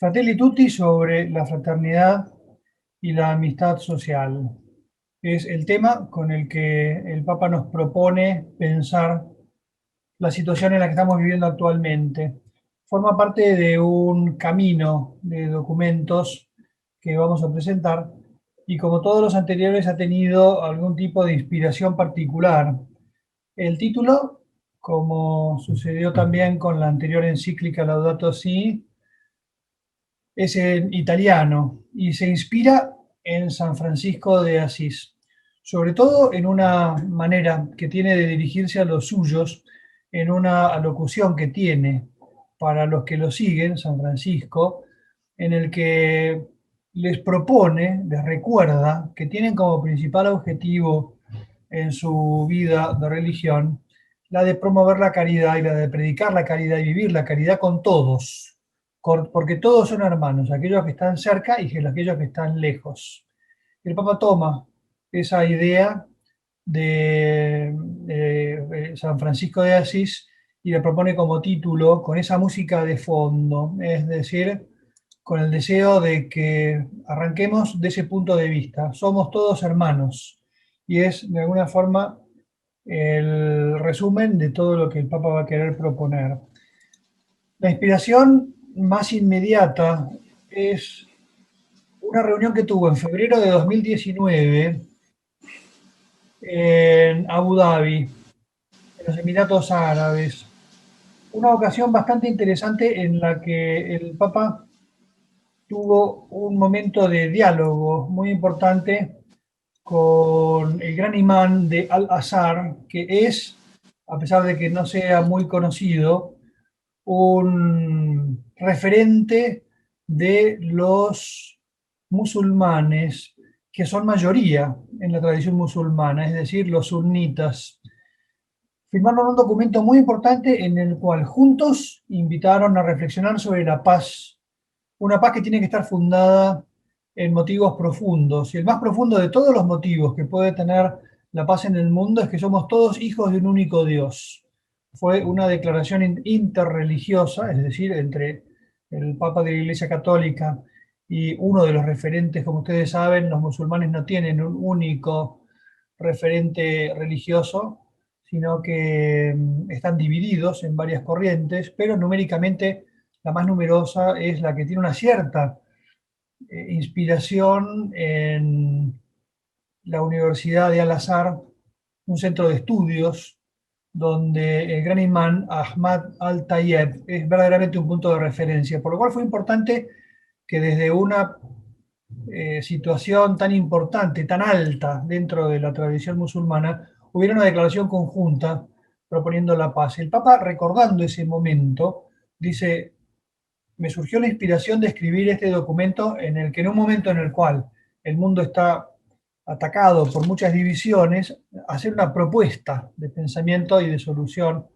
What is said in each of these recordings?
Fratelli Tutti sobre la fraternidad y la amistad social. Es el tema con el que el Papa nos propone pensar la situación en la que estamos viviendo actualmente. Forma parte de un camino de documentos que vamos a presentar y, como todos los anteriores, ha tenido algún tipo de inspiración particular. El título, como sucedió también con la anterior encíclica Laudato Si', es en italiano y se inspira en San Francisco de Asís, sobre todo en una manera que tiene de dirigirse a los suyos, en una alocución que tiene para los que lo siguen, San Francisco, en el que les propone, les recuerda que tienen como principal objetivo en su vida de religión la de promover la caridad y la de predicar la caridad y vivir la caridad con todos, porque todos son hermanos, aquellos que están cerca y aquellos que están lejos. El Papa toma esa idea de San Francisco de Asís y la propone como título con esa música de fondo, es decir, con el deseo de que arranquemos de ese punto de vista. Somos todos hermanos y es de alguna forma el resumen de todo lo que el Papa va a querer proponer. La inspiración más inmediata es una reunión que tuvo en febrero de 2019 en Abu Dhabi, en los Emiratos Árabes. Una ocasión bastante interesante en la que el Papa tuvo un momento de diálogo muy importante con el gran imán de Al-Azhar, que es, a pesar de que no sea muy conocido, un referente de los musulmanes, que son mayoría en la tradición musulmana, es decir, los sunitas. Firmaron un documento muy importante en el cual juntos invitaron a reflexionar sobre la paz, una paz que tiene que estar fundada en motivos profundos. Y el más profundo de todos los motivos que puede tener la paz en el mundo es que somos todos hijos de un único Dios. Fue una declaración interreligiosa, es decir, entre el Papa de la Iglesia Católica y uno de los referentes. Como ustedes saben, los musulmanes no tienen un único referente religioso, sino que están divididos en varias corrientes, pero numéricamente la más numerosa es la que tiene una cierta inspiración en la Universidad de Al-Azhar, un centro de estudios donde el gran imán Ahmad Al-Tayeb es verdaderamente un punto de referencia, por lo cual fue importante que desde una situación tan importante, tan alta dentro de la tradición musulmana, hubiera una declaración conjunta proponiendo la paz. El Papa, recordando ese momento, dice: me surgió la inspiración de escribir este documento en el que, en un momento en el cual el mundo está atacado por muchas divisiones, hacer una propuesta de pensamiento y de solución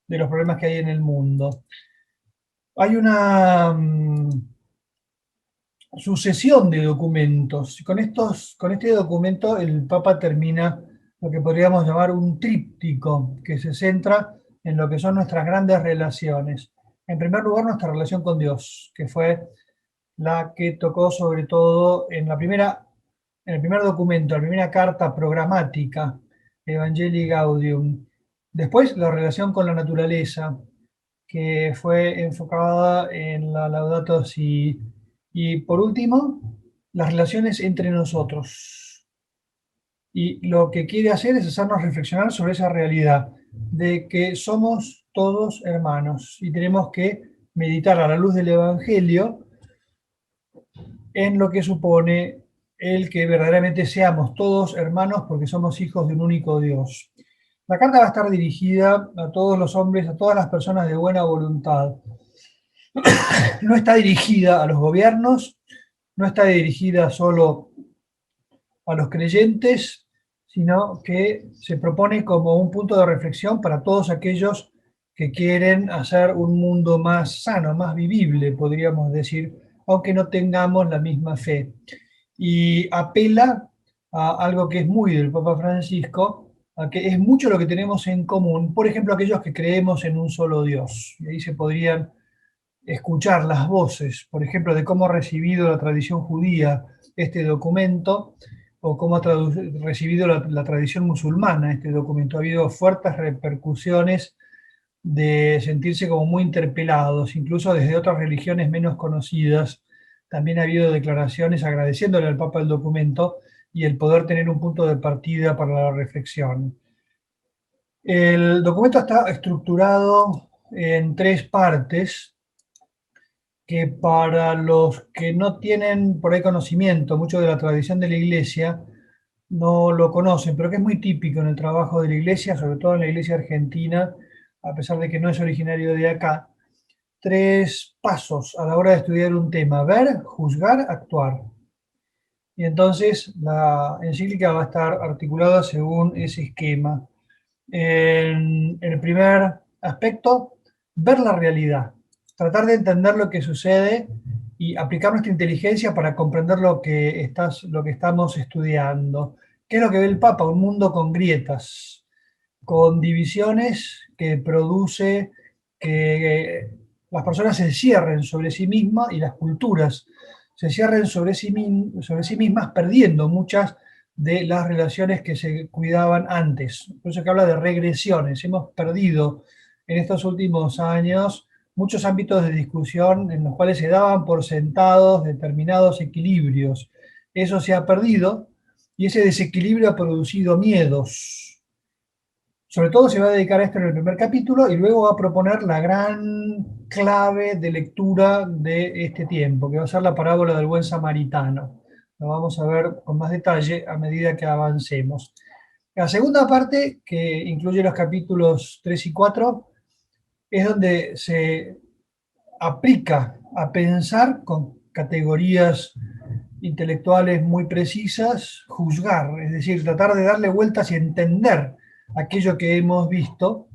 de los problemas que hay en el mundo. Hay una sucesión de documentos. Con este documento el Papa termina lo que podríamos llamar un tríptico, que se centra en lo que son nuestras grandes relaciones. En primer lugar, nuestra relación con Dios, que fue la que tocó sobre todo en el primer documento, la primera carta programática, Evangelii Gaudium. Después, la relación con la naturaleza, que fue enfocada en la Laudato Si'. Y por último, las relaciones entre nosotros. Y lo que quiere hacer es hacernos reflexionar sobre esa realidad de que somos todos hermanos y tenemos que meditar a la luz del Evangelio en lo que supone el que verdaderamente seamos todos hermanos porque somos hijos de un único Dios. La carta va a estar dirigida a todos los hombres, a todas las personas de buena voluntad. No está dirigida a los gobiernos, no está dirigida solo a los creyentes, sino que se propone como un punto de reflexión para todos aquellos que quieren hacer un mundo más sano, más vivible, podríamos decir, aunque no tengamos la misma fe. Y apela a algo que es muy del Papa Francisco, a que es mucho lo que tenemos en común, por ejemplo, aquellos que creemos en un solo Dios. Y ahí se podrían escuchar las voces, por ejemplo, de cómo ha recibido la tradición judía este documento, o cómo ha recibido la tradición musulmana este documento. Ha habido fuertes repercusiones de sentirse como muy interpelados, incluso desde otras religiones menos conocidas. También ha habido declaraciones agradeciéndole al Papa el documento y el poder tener un punto de partida para la reflexión. El documento está estructurado en tres partes que, para los que no tienen por ahí conocimiento mucho de la tradición de la Iglesia, no lo conocen, pero que es muy típico en el trabajo de la Iglesia, sobre todo en la Iglesia argentina, a pesar de que no es originario de acá. Tres pasos a la hora de estudiar un tema: ver, juzgar, actuar. Y entonces la encíclica va a estar articulada según ese esquema. En el primer aspecto, ver la realidad, tratar de entender lo que sucede y aplicar nuestra inteligencia para comprender lo que estamos estudiando. ¿Qué es lo que ve el Papa? Un mundo con grietas, con divisiones, que produce que las personas se cierren sobre sí mismas y las culturas se cierren sobre sí mismas, perdiendo muchas de las relaciones que se cuidaban antes. Por eso que habla de regresiones. Hemos perdido en estos últimos años muchos ámbitos de discusión en los cuales se daban por sentados determinados equilibrios. Eso se ha perdido y ese desequilibrio ha producido miedos. Sobre todo se va a dedicar a esto en el primer capítulo y luego va a proponer la gran clave de lectura de este tiempo, que va a ser la parábola del buen samaritano. Lo vamos a ver con más detalle a medida que avancemos. La segunda parte, que incluye los capítulos 3 y 4, es donde se aplica a pensar con categorías intelectuales muy precisas, juzgar, es decir, tratar de darle vueltas y entender aquello que hemos visto.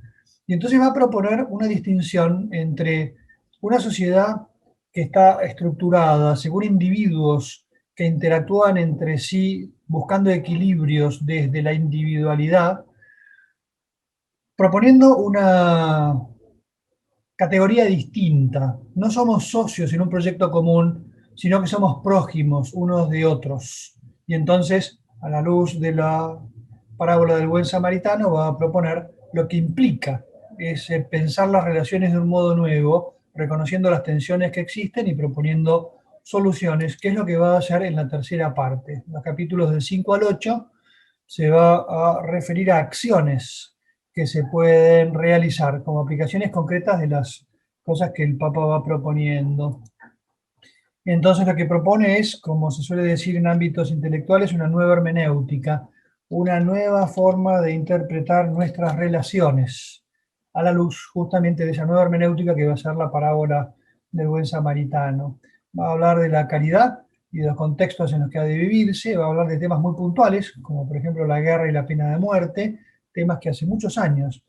Y entonces va a proponer una distinción entre una sociedad que está estructurada según individuos que interactúan entre sí buscando equilibrios desde la individualidad, proponiendo una categoría distinta. No somos socios en un proyecto común, sino que somos prójimos unos de otros. Y entonces, a la luz de la parábola del buen samaritano, va a proponer lo que implica es pensar las relaciones de un modo nuevo, reconociendo las tensiones que existen y proponiendo soluciones, que es lo que va a hacer en la tercera parte. Los capítulos del 5 al 8 se va a referir a acciones que se pueden realizar como aplicaciones concretas de las cosas que el Papa va proponiendo. Entonces lo que propone es, como se suele decir en ámbitos intelectuales, una nueva hermenéutica, una nueva forma de interpretar nuestras relaciones, a la luz justamente de esa nueva hermenéutica que va a ser la parábola del buen samaritano. Va a hablar de la caridad y de los contextos en los que ha de vivirse, va a hablar de temas muy puntuales, como por ejemplo la guerra y la pena de muerte, temas que hace muchos años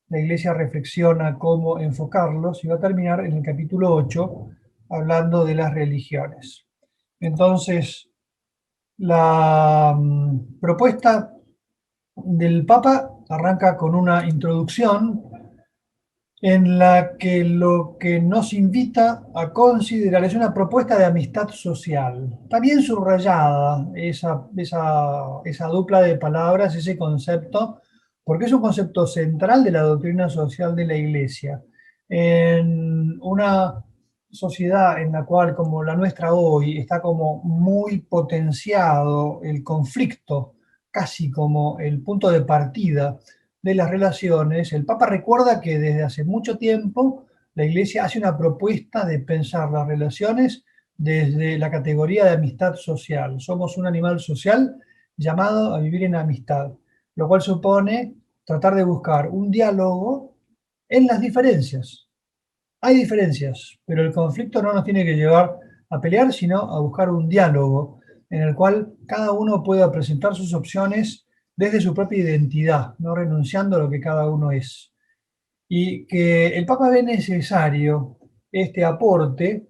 la Iglesia reflexiona cómo enfocarlos, y va a terminar en el capítulo 8 hablando de las religiones. Entonces, la propuesta del Papa arranca con una introducción en la que lo que nos invita a considerar es una propuesta de amistad social. Está bien subrayada esa dupla de palabras, ese concepto, porque es un concepto central de la doctrina social de la Iglesia. En una sociedad en la cual, como la nuestra hoy, está como muy potenciado el conflicto, casi como el punto de partida de las relaciones, el Papa recuerda que desde hace mucho tiempo la Iglesia hace una propuesta de pensar las relaciones desde la categoría de amistad social. Somos un animal social llamado a vivir en amistad, lo cual supone tratar de buscar un diálogo en las diferencias. Hay diferencias, pero el conflicto no nos tiene que llevar a pelear, sino a buscar un diálogo en el cual cada uno pueda presentar sus opciones desde su propia identidad, no renunciando a lo que cada uno es. Y que el Papa ve necesario este aporte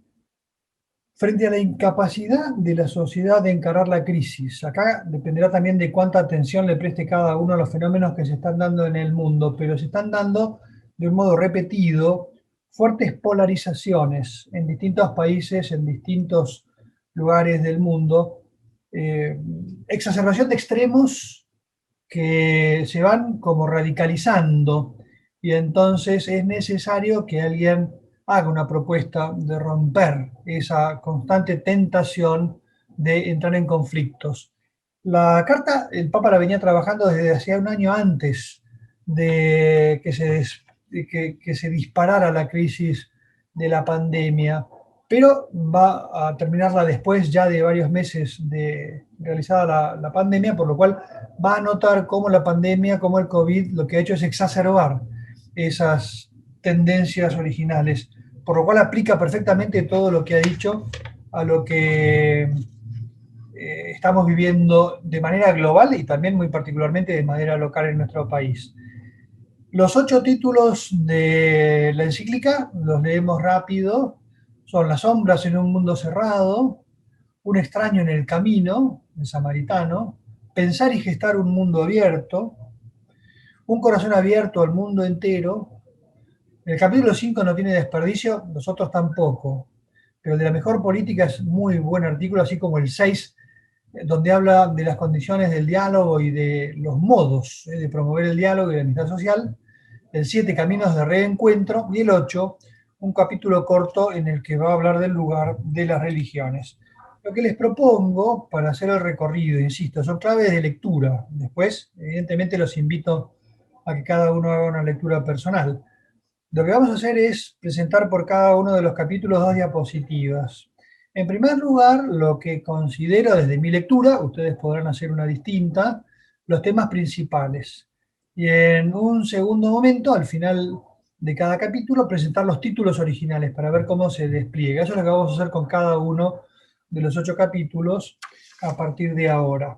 frente a la incapacidad de la sociedad de encarar la crisis. Acá dependerá también de cuánta atención le preste cada uno a los fenómenos que se están dando en el mundo, pero se están dando de un modo repetido, fuertes polarizaciones en distintos países, en distintos lugares del mundo, exacerbación de extremos que se van como radicalizando, y entonces es necesario que alguien haga una propuesta de romper esa constante tentación de entrar en conflictos. La carta, el Papa la venía trabajando desde hacía un año antes de que se disparara la crisis de la pandemia, pero va a terminarla después ya de varios meses de realizada la pandemia, por lo cual va a notar cómo la pandemia, cómo el COVID, lo que ha hecho es exacerbar esas tendencias originales, por lo cual aplica perfectamente todo lo que ha dicho a lo que estamos viviendo de manera global y también muy particularmente de manera local en nuestro país. Los 8 títulos de la encíclica los leemos rápido. Son Las sombras en un mundo cerrado, Un extraño en el camino, el samaritano, Pensar y gestar un mundo abierto, Un corazón abierto al mundo entero. El capítulo 5 no tiene desperdicio, los otros tampoco, pero el de la mejor política es muy buen artículo, así como el 6, donde habla de las condiciones del diálogo y de los modos de promover el diálogo y la amistad social. El 7, caminos de reencuentro, y el 8, un capítulo corto en el que va a hablar del lugar de las religiones. Lo que les propongo para hacer el recorrido, insisto, son claves de lectura. Después, evidentemente, los invito a que cada uno haga una lectura personal. Lo que vamos a hacer es presentar por cada uno de los capítulos 2 diapositivas. En primer lugar, lo que considero desde mi lectura, ustedes podrán hacer una distinta, los temas principales. Y en un segundo momento, al final de cada capítulo, presentar los títulos originales para ver cómo se despliega. Eso es lo que vamos a hacer con cada uno de los 8 capítulos a partir de ahora.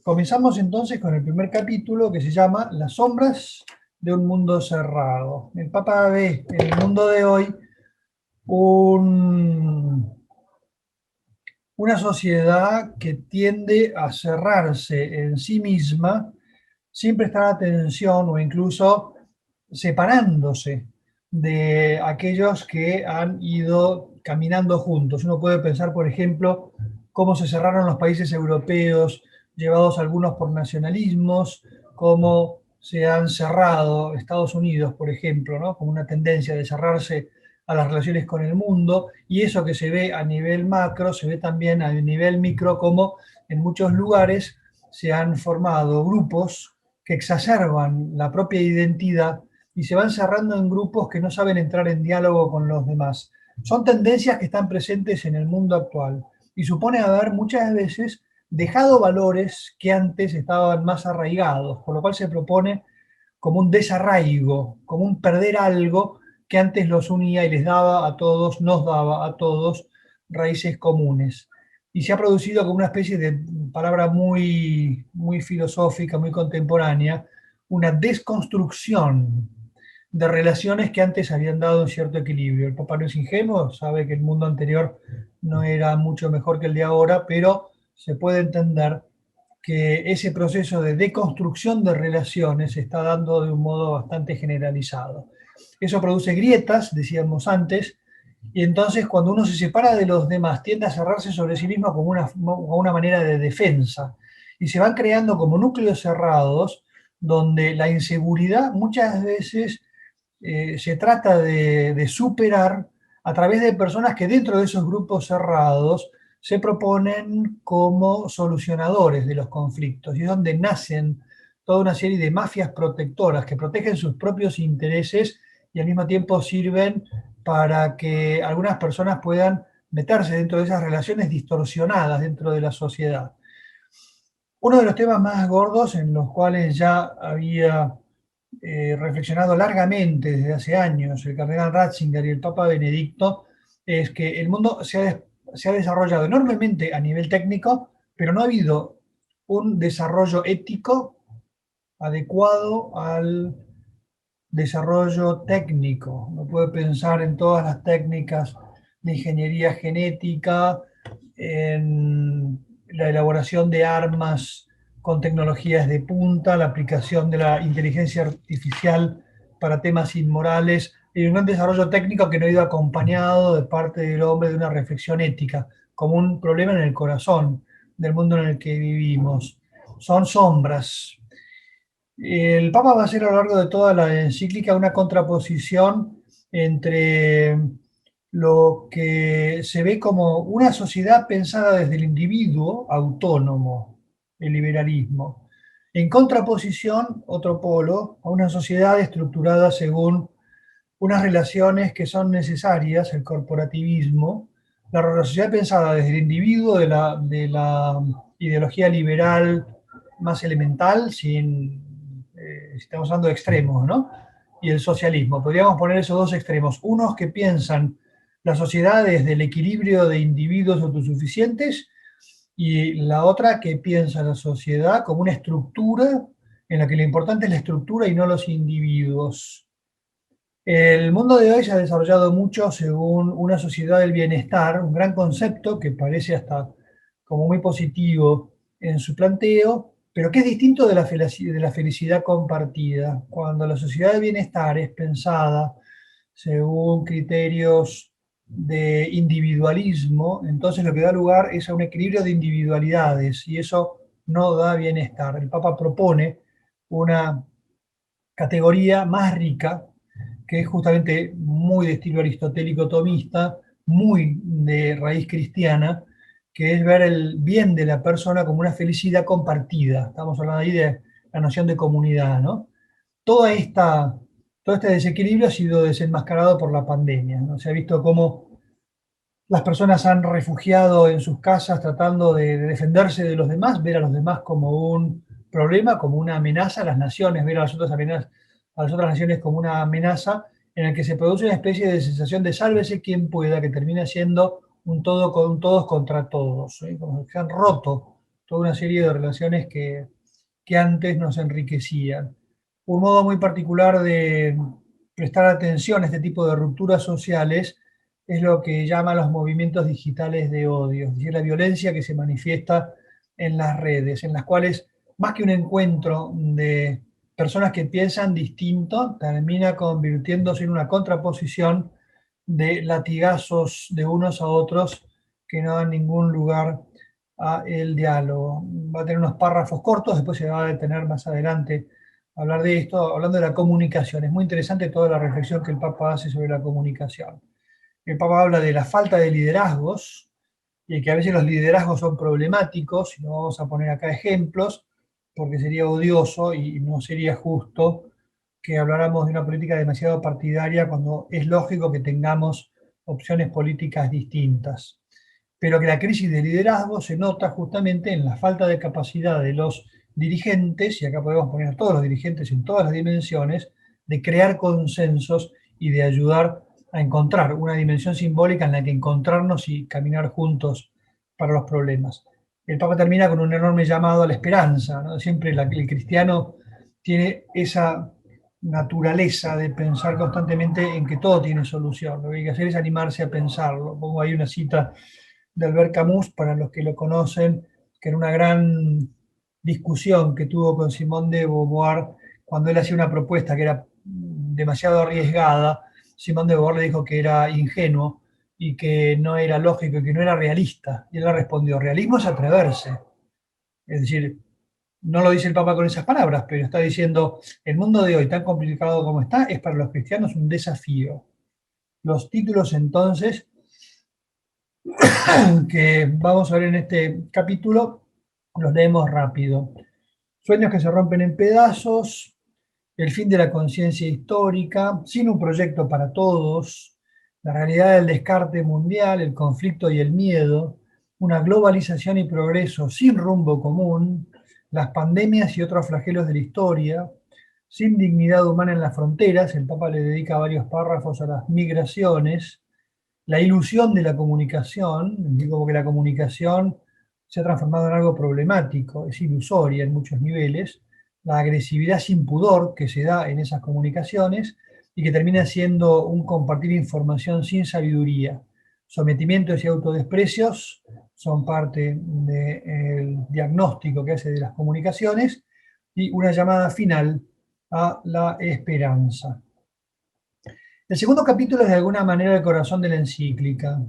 Comenzamos entonces con el primer capítulo, que se llama Las sombras de un mundo cerrado. El Papa ve en el mundo de hoy una sociedad que tiende a cerrarse en sí misma sin prestar atención o incluso separándose de aquellos que han ido caminando juntos. Uno puede pensar, por ejemplo, cómo se cerraron los países europeos, llevados algunos por nacionalismos, cómo se han cerrado Estados Unidos, por ejemplo, ¿no? Como una tendencia de cerrarse a las relaciones con el mundo, y eso que se ve a nivel macro, se ve también a nivel micro, como en muchos lugares se han formado grupos que exacerban la propia identidad y se van cerrando en grupos que no saben entrar en diálogo con los demás. Son tendencias que están presentes en el mundo actual y supone haber muchas veces dejado valores que antes estaban más arraigados, por lo cual se propone como un desarraigo, como un perder algo que antes los unía y les daba a todos, nos daba a todos raíces comunes. Y se ha producido como una especie de palabra muy, muy filosófica, muy contemporánea, una desconstrucción de relaciones que antes habían dado un cierto equilibrio. El Papa no es ingenuo, sabe que el mundo anterior no era mucho mejor que el de ahora, pero se puede entender que ese proceso de deconstrucción de relaciones se está dando de un modo bastante generalizado. Eso produce grietas, decíamos antes, y entonces cuando uno se separa de los demás tiende a cerrarse sobre sí mismo como una manera de defensa. Y se van creando como núcleos cerrados donde la inseguridad muchas veces se trata de superar a través de personas que dentro de esos grupos cerrados se proponen como solucionadores de los conflictos, y es donde nacen toda una serie de mafias protectoras que protegen sus propios intereses y al mismo tiempo sirven para que algunas personas puedan meterse dentro de esas relaciones distorsionadas dentro de la sociedad. Uno de los temas más gordos en los cuales ya había reflexionado largamente desde hace años el cardenal Ratzinger y el Papa Benedicto, es que el mundo se ha desarrollado enormemente a nivel técnico, pero no ha habido un desarrollo ético adecuado al desarrollo técnico. Uno puede pensar en todas las técnicas de ingeniería genética, en la elaboración de armas con tecnologías de punta, la aplicación de la inteligencia artificial para temas inmorales y un gran desarrollo técnico que no ha ido acompañado de parte del hombre de una reflexión ética, como un problema en el corazón del mundo en el que vivimos. Son sombras. El Papa va a hacer a lo largo de toda la encíclica una contraposición entre lo que se ve como una sociedad pensada desde el individuo autónomo, el liberalismo, en contraposición, otro polo, a una sociedad estructurada según unas relaciones que son necesarias, el corporativismo, la sociedad pensada desde el individuo, de la ideología liberal más elemental, estamos hablando de extremos, ¿no? Y el socialismo. Podríamos poner esos dos extremos. Unos que piensan la sociedad desde el equilibrio de individuos autosuficientes y la otra que piensa la sociedad como una estructura en la que lo importante es la estructura y no los individuos. El mundo de hoy se ha desarrollado mucho según una sociedad del bienestar, un gran concepto que parece hasta como muy positivo en su planteo, pero que es distinto de la felicidad compartida. Cuando la sociedad del bienestar es pensada según criterios de individualismo, entonces lo que da lugar es a un equilibrio de individualidades y eso no da bienestar. El Papa propone una categoría más rica, que es justamente muy de estilo aristotélico tomista, muy de raíz cristiana, que es ver el bien de la persona como una felicidad compartida. Estamos hablando ahí de la noción de comunidad, ¿no? Toda esta, todo este desequilibrio ha sido desenmascarado por la pandemia, ¿no? Se ha visto cómo las personas han refugiado en sus casas tratando de defenderse de los demás, ver a los demás como un problema, como una amenaza, a las naciones, ver a las otras amenazas, a las otras naciones como una amenaza, en el que se produce una especie de sensación de sálvese quien pueda, que termina siendo un todo con todos contra todos, ¿eh? Como que se han roto toda una serie de relaciones que antes nos enriquecían. Un modo muy particular de prestar atención a este tipo de rupturas sociales es lo que llaman los movimientos digitales de odio, es decir, la violencia que se manifiesta en las redes, en las cuales más que un encuentro de personas que piensan distinto, termina convirtiéndose en una contraposición de latigazos de unos a otros que no dan ningún lugar a el diálogo. Va a tener unos párrafos cortos, después se va a detener más adelante a hablar de esto, hablando de la comunicación. Es muy interesante toda la reflexión que el Papa hace sobre la comunicación. El Papa habla de la falta de liderazgos y que a veces los liderazgos son problemáticos, y no vamos a poner acá ejemplos, porque sería odioso y no sería justo que habláramos de una política demasiado partidaria cuando es lógico que tengamos opciones políticas distintas. Pero que la crisis de liderazgo se nota justamente en la falta de capacidad de los dirigentes, y acá podemos poner a todos los dirigentes en todas las dimensiones, de crear consensos y de ayudar a encontrar una dimensión simbólica en la que encontrarnos y caminar juntos para los problemas. El Papa termina con un enorme llamado a la esperanza, ¿no? Siempre el cristiano tiene esa naturaleza de pensar constantemente en que todo tiene solución. Lo que hay que hacer es animarse a pensarlo. Pongo ahí una cita de Albert Camus, para los que lo conocen, que era una gran discusión que tuvo con Simone de Beauvoir cuando él hacía una propuesta que era demasiado arriesgada. Simone de Beauvoir le dijo que era ingenuo y que no era lógico y que no era realista. Y él le respondió, realismo es atreverse. Es decir, no lo dice el Papa con esas palabras, pero está diciendo, el mundo de hoy, tan complicado como está, es para los cristianos un desafío. Los títulos entonces que vamos a ver en este capítulo, los leemos rápido. Sueños que se rompen en pedazos, el fin de la conciencia histórica, sin un proyecto para todos, la realidad del descarte mundial, el conflicto y el miedo, una globalización y progreso sin rumbo común, las pandemias y otros flagelos de la historia, sin dignidad humana en las fronteras, el Papa le dedica varios párrafos a las migraciones, la ilusión de la comunicación, digo que la comunicación se ha transformado en algo problemático, es ilusoria en muchos niveles, la agresividad sin pudor que se da en esas comunicaciones y que termina siendo un compartir información sin sabiduría. Sometimientos y autodesprecios son parte del diagnóstico que hace de las comunicaciones y una llamada final a la esperanza. El segundo capítulo es de alguna manera el corazón de la encíclica.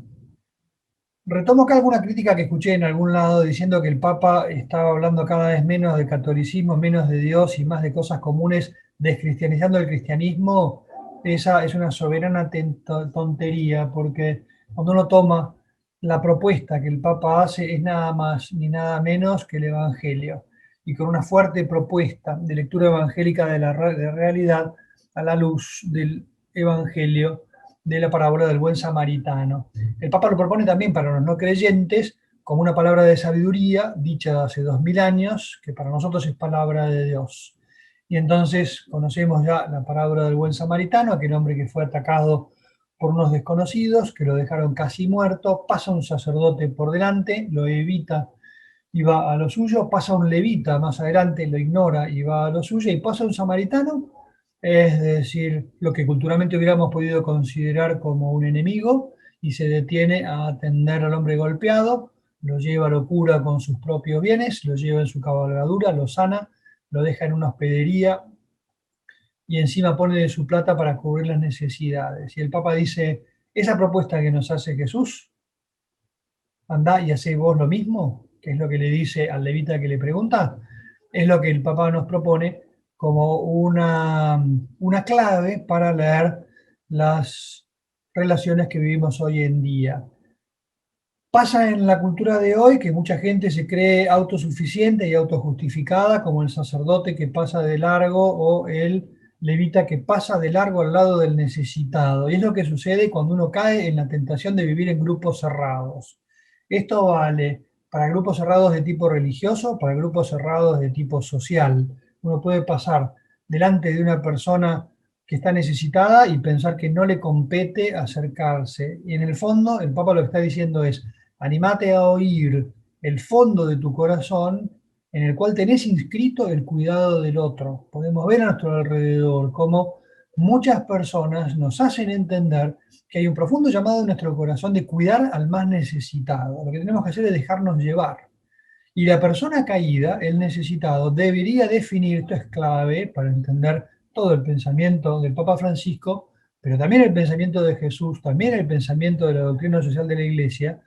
Retomo acá alguna crítica que escuché en algún lado diciendo que el Papa estaba hablando cada vez menos de catolicismo, menos de Dios y más de cosas comunes, descristianizando el cristianismo. Esa es una soberana tontería, porque cuando uno toma la propuesta que el Papa hace es nada más ni nada menos que el Evangelio, y con una fuerte propuesta de lectura evangélica de la realidad a la luz del Evangelio de la parábola del buen samaritano. El Papa lo propone también para los no creyentes como una palabra de sabiduría dicha hace 2000 años, que para nosotros es palabra de Dios. Y entonces conocemos ya la parábola del buen samaritano, aquel hombre que fue atacado por unos desconocidos, que lo dejaron casi muerto, pasa un sacerdote por delante, lo evita y va a lo suyo, pasa un levita más adelante, lo ignora y va a lo suyo, y pasa un samaritano, es decir, lo que culturalmente hubiéramos podido considerar como un enemigo, y se detiene a atender al hombre golpeado, lo lleva, lo cura con sus propios bienes, lo lleva en su cabalgadura, lo sana, lo deja en una hospedería y encima pone de su plata para cubrir las necesidades. Y el Papa dice, esa propuesta que nos hace Jesús, andá y hacé vos lo mismo, que es lo que le dice al levita que le pregunta, es lo que el Papa nos propone como una clave para leer las relaciones que vivimos hoy en día. Pasa en la cultura de hoy que mucha gente se cree autosuficiente y autojustificada, como el sacerdote que pasa de largo o el levita que pasa de largo al lado del necesitado. Y es lo que sucede cuando uno cae en la tentación de vivir en grupos cerrados. Esto vale para grupos cerrados de tipo religioso, para grupos cerrados de tipo social. Uno puede pasar delante de una persona que está necesitada y pensar que no le compete acercarse. Y en el fondo, el Papa lo que está diciendo es, animate a oír el fondo de tu corazón en el cual tenés inscrito el cuidado del otro. Podemos ver a nuestro alrededor cómo muchas personas nos hacen entender que hay un profundo llamado en nuestro corazón de cuidar al más necesitado. Lo que tenemos que hacer es dejarnos llevar. Y la persona caída, el necesitado, debería definir, esto es clave para entender todo el pensamiento del Papa Francisco, pero también el pensamiento de Jesús, también el pensamiento de la doctrina social de la Iglesia,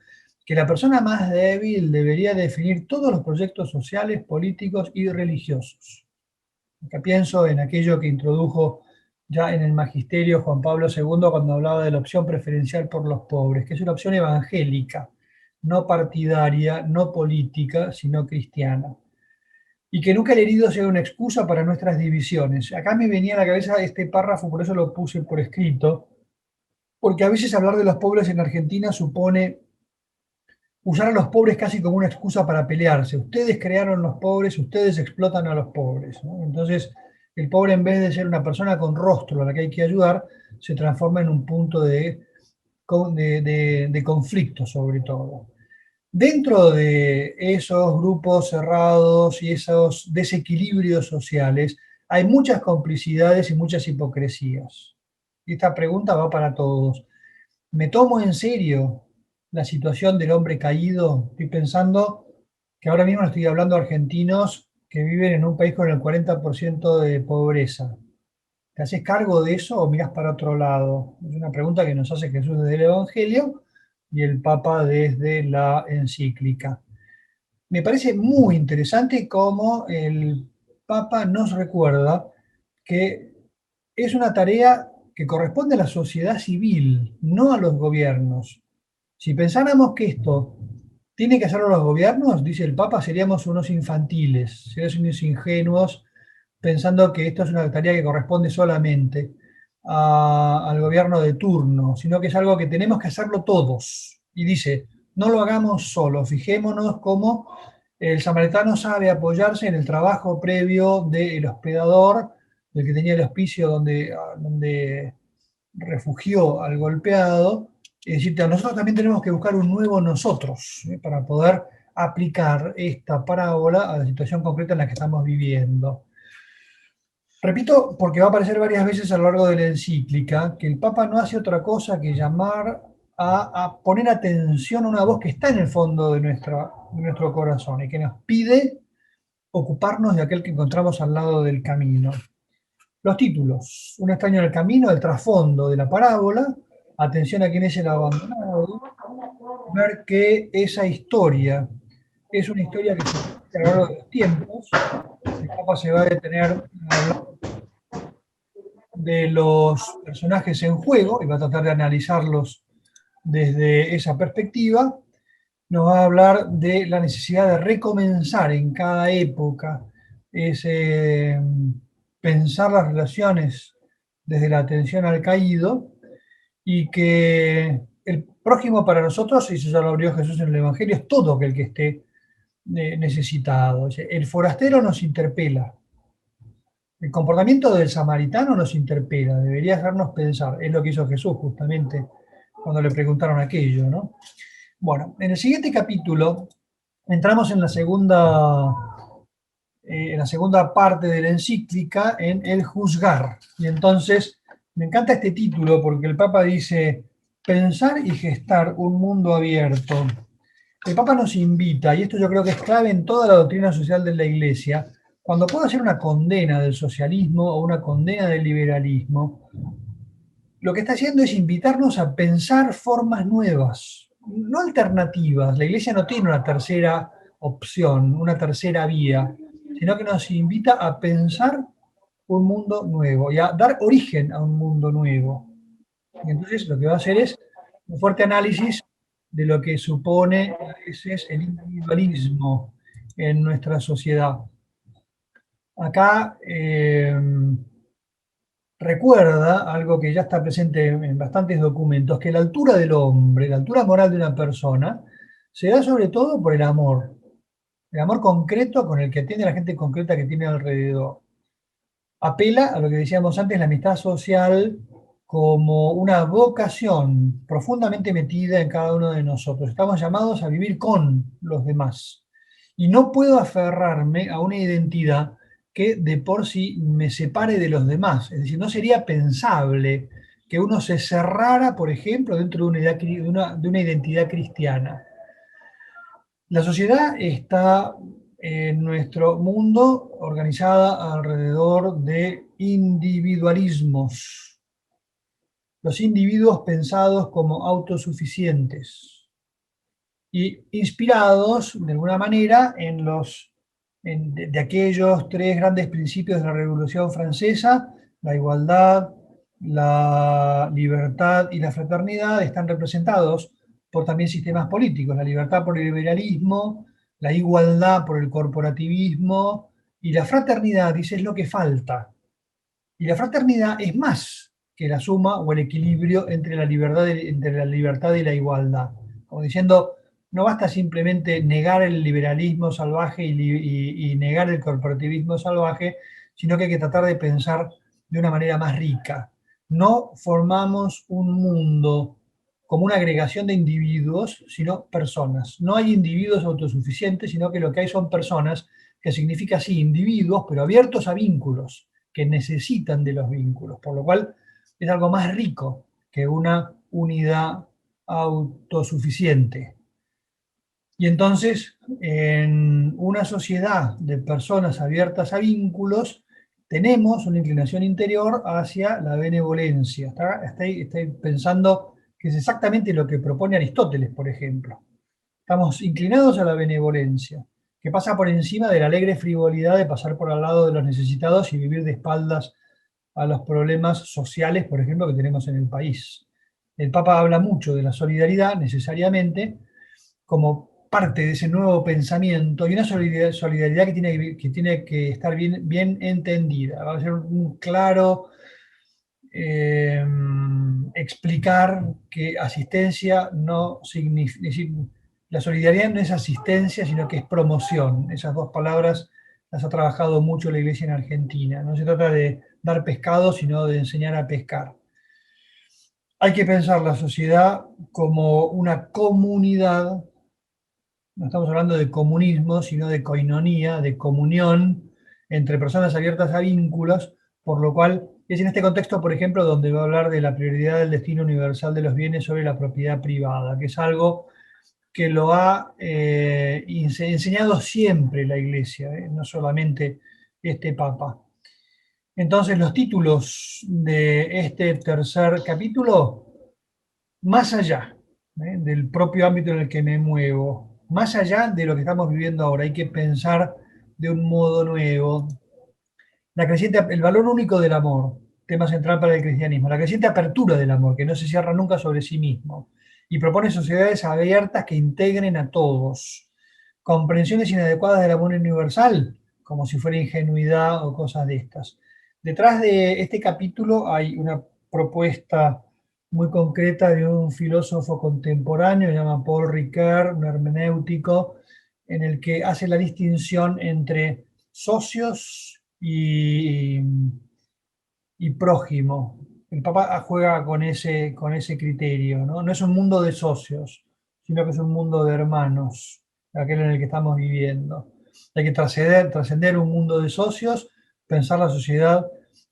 que la persona más débil debería definir todos los proyectos sociales, políticos y religiosos. Acá pienso en aquello que introdujo ya en el magisterio Juan Pablo II cuando hablaba de la opción preferencial por los pobres, que es una opción evangélica, no partidaria, no política, sino cristiana. Y que nunca el herido sea una excusa para nuestras divisiones. Acá me venía a la cabeza este párrafo, por eso lo puse por escrito, porque a veces hablar de los pobres en Argentina supone usar a los pobres casi como una excusa para pelearse. Ustedes crearon los pobres, ustedes explotan a los pobres, ¿no? Entonces, el pobre, en vez de ser una persona con rostro a la que hay que ayudar, se transforma en un punto de conflicto, sobre todo. Dentro de esos grupos cerrados y esos desequilibrios sociales, hay muchas complicidades y muchas hipocresías. Y esta pregunta va para todos. ¿Me tomo en serio la situación del hombre caído? Estoy pensando que ahora mismo estoy hablando de argentinos que viven en un país con el 40% de pobreza. ¿Te haces cargo de eso o miras para otro lado? Es una pregunta que nos hace Jesús desde el Evangelio y el Papa desde la encíclica. Me parece muy interesante cómo el Papa nos recuerda que es una tarea que corresponde a la sociedad civil, no a los gobiernos. Si pensáramos que esto tiene que hacerlo los gobiernos, dice el Papa, seríamos unos infantiles, seríamos unos ingenuos, pensando que esto es una tarea que corresponde solamente al gobierno de turno, sino que es algo que tenemos que hacerlo todos. Y dice, no lo hagamos solos, fijémonos cómo el samaritano sabe apoyarse en el trabajo previo del hospedador, del que tenía el hospicio donde refugió al golpeado. Es decir, nosotros también tenemos que buscar un nuevo nosotros, para poder aplicar esta parábola a la situación concreta en la que estamos viviendo. Repito, porque va a aparecer varias veces a lo largo de la encíclica, que el Papa no hace otra cosa que llamar a poner atención a una voz que está en el fondo de nuestro corazón y que nos pide ocuparnos de aquel que encontramos al lado del camino. Los títulos: Un extraño en el camino, el trasfondo de la parábola, atención a quien es el abandonado, ver que esa historia es una historia que se repite a lo largo de los tiempos. El Papa se va a detener a hablar de los personajes en juego y va a tratar de analizarlos desde esa perspectiva. Nos va a hablar de la necesidad de recomenzar en cada época, ese pensar las relaciones desde la atención al caído, y que el prójimo para nosotros, y eso ya lo abrió Jesús en el Evangelio, es todo aquel que esté necesitado. El forastero nos interpela, el comportamiento del samaritano nos interpela, debería hacernos pensar, es lo que hizo Jesús justamente cuando le preguntaron aquello, ¿no? Bueno, en el siguiente capítulo entramos en la segunda parte de la encíclica, en el juzgar. Y entonces me encanta este título porque el Papa dice: pensar y gestar un mundo abierto. El Papa nos invita, y esto yo creo que es clave en toda la doctrina social de la Iglesia, cuando puedo hacer una condena del socialismo o una condena del liberalismo, lo que está haciendo es invitarnos a pensar formas nuevas, no alternativas. La Iglesia no tiene una tercera opción, una tercera vía, sino que nos invita a pensar un mundo nuevo y a dar origen a un mundo nuevo. Y entonces lo que va a hacer es un fuerte análisis de lo que supone a veces el individualismo en nuestra sociedad. Acá recuerda algo que ya está presente en bastantes documentos, que la altura del hombre, la altura moral de una persona, se da sobre todo por el amor concreto con el que atiende a la gente concreta que tiene alrededor. Apela a lo que decíamos antes, la amistad social como una vocación profundamente metida en cada uno de nosotros. Estamos llamados a vivir con los demás. Y no puedo aferrarme a una identidad que de por sí me separe de los demás. Es decir, no sería pensable que uno se cerrara, por ejemplo, dentro de una identidad cristiana. La sociedad está en nuestro mundo organizada alrededor de individualismos. Los individuos pensados como autosuficientes y inspirados de alguna manera en de aquellos tres grandes principios de la Revolución Francesa: la igualdad, la libertad y la fraternidad. Están representados por también sistemas políticos: la libertad por el liberalismo, la igualdad por el corporativismo, y la fraternidad, dice, es lo que falta. Y la fraternidad es más que la suma o el equilibrio entre entre la libertad y la igualdad. Como diciendo, no basta simplemente negar el liberalismo salvaje y negar el corporativismo salvaje, sino que hay que tratar de pensar de una manera más rica. No formamos un mundo como una agregación de individuos, sino personas. No hay individuos autosuficientes, sino que lo que hay son personas, que significa sí, individuos, pero abiertos a vínculos, que necesitan de los vínculos, por lo cual es algo más rico que una unidad autosuficiente. Y entonces, en una sociedad de personas abiertas a vínculos, tenemos una inclinación interior hacia la benevolencia. Estoy pensando que es exactamente lo que propone Aristóteles, por ejemplo. Estamos inclinados a la benevolencia, que pasa por encima de la alegre frivolidad de pasar por al lado de los necesitados y vivir de espaldas a los problemas sociales, por ejemplo, que tenemos en el país. El Papa habla mucho de la solidaridad, necesariamente, como parte de ese nuevo pensamiento, y una solidaridad que tiene que estar bien entendida. Va a ser un claro explicar que asistencia no significa, la solidaridad no es asistencia, sino que es promoción. Esas dos palabras las ha trabajado mucho la Iglesia en Argentina. No se trata de dar pescado, sino de enseñar a pescar. Hay que pensar la sociedad como una comunidad. No estamos hablando de comunismo, sino de koinonía, de comunión entre personas abiertas a vínculos, por lo cual es en este contexto, por ejemplo, donde va a hablar de la prioridad del destino universal de los bienes sobre la propiedad privada, que es algo que lo ha enseñado siempre la Iglesia, no solamente este Papa. Entonces los títulos de este tercer capítulo, más allá del propio ámbito en el que me muevo, más allá de lo que estamos viviendo ahora, hay que pensar de un modo nuevo. El valor único del amor, tema central para el cristianismo, la creciente apertura del amor, que no se cierra nunca sobre sí mismo, y propone sociedades abiertas que integren a todos. Comprensiones inadecuadas del amor universal, como si fuera ingenuidad o cosas de estas. Detrás de este capítulo hay una propuesta muy concreta de un filósofo contemporáneo, se llama Paul Ricoeur, un hermenéutico, en el que hace la distinción entre socios y prójimo. El Papa juega con ese criterio, ¿no? No es un mundo de socios, sino que es un mundo de hermanos, aquel en el que estamos viviendo. Hay que trascender un mundo de socios, pensar la sociedad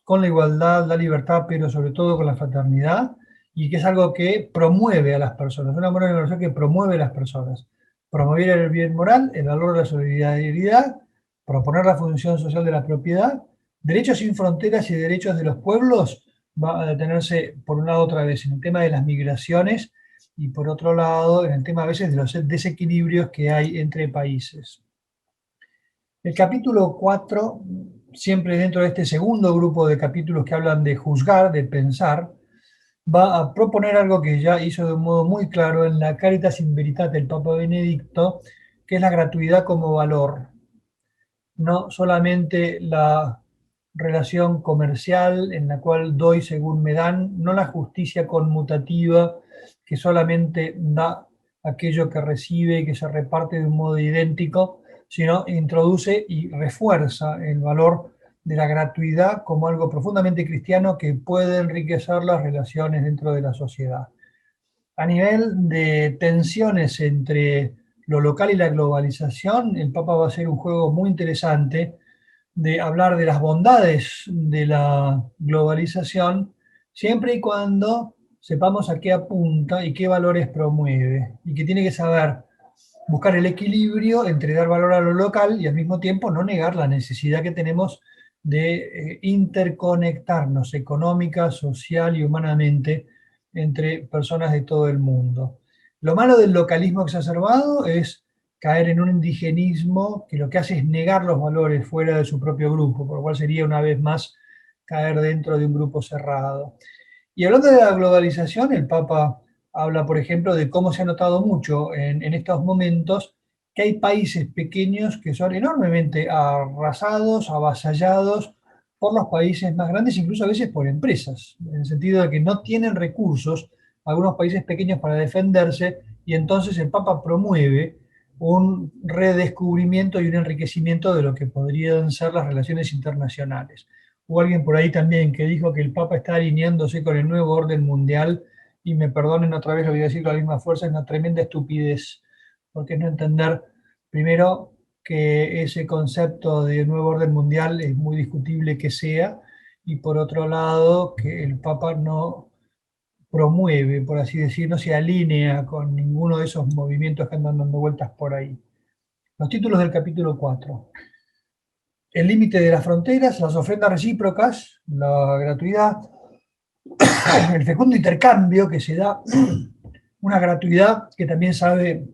con la igualdad, la libertad, pero sobre todo con la fraternidad, y que es algo que promueve a las personas, una buena organización que promueve a las personas. Promover el bien moral, el valor de la solidaridad, proponer la función social de la propiedad, derechos sin fronteras y derechos de los pueblos va a detenerse por un lado otra vez en el tema de las migraciones y por otro lado en el tema a veces de los desequilibrios que hay entre países. El capítulo 4, siempre dentro de este segundo grupo de capítulos que hablan de juzgar, de pensar, va a proponer algo que ya hizo de un modo muy claro en la Caritas in Veritate del Papa Benedicto, que es la gratuidad como valor. No solamente la relación comercial en la cual doy según me dan, no la justicia conmutativa que solamente da aquello que recibe y que se reparte de un modo idéntico, sino introduce y refuerza el valor de la gratuidad como algo profundamente cristiano que puede enriquecer las relaciones dentro de la sociedad. A nivel de tensiones entre lo local y la globalización, el Papa va a hacer un juego muy interesante de hablar de las bondades de la globalización, siempre y cuando sepamos a qué apunta y qué valores promueve, y que tiene que saber buscar el equilibrio entre dar valor a lo local y al mismo tiempo no negar la necesidad que tenemos de interconectarnos económica, social y humanamente entre personas de todo el mundo. Lo malo del localismo exacerbado es caer en un indigenismo que lo que hace es negar los valores fuera de su propio grupo, por lo cual sería una vez más caer dentro de un grupo cerrado. Y hablando de la globalización, el Papa habla, por ejemplo, de cómo se ha notado mucho en estos momentos que hay países pequeños que son enormemente arrasados, avasallados por los países más grandes, incluso a veces por empresas, en el sentido de que no tienen recursos algunos países pequeños para defenderse, y entonces el Papa promueve un redescubrimiento y un enriquecimiento de lo que podrían ser las relaciones internacionales. Hubo alguien por ahí también que dijo que el Papa está alineándose con el nuevo orden mundial, y me perdonen otra vez, lo voy a decir con la misma fuerza, es una tremenda estupidez, porque es no entender, primero, que ese concepto de nuevo orden mundial es muy discutible que sea, y por otro lado, que el Papa no promueve, por así decir, no se alinea con ninguno de esos movimientos que andan dando vueltas por ahí. Los títulos del capítulo 4: el límite de las fronteras, las ofrendas recíprocas, la gratuidad, el fecundo intercambio que se da, una gratuidad que también sabe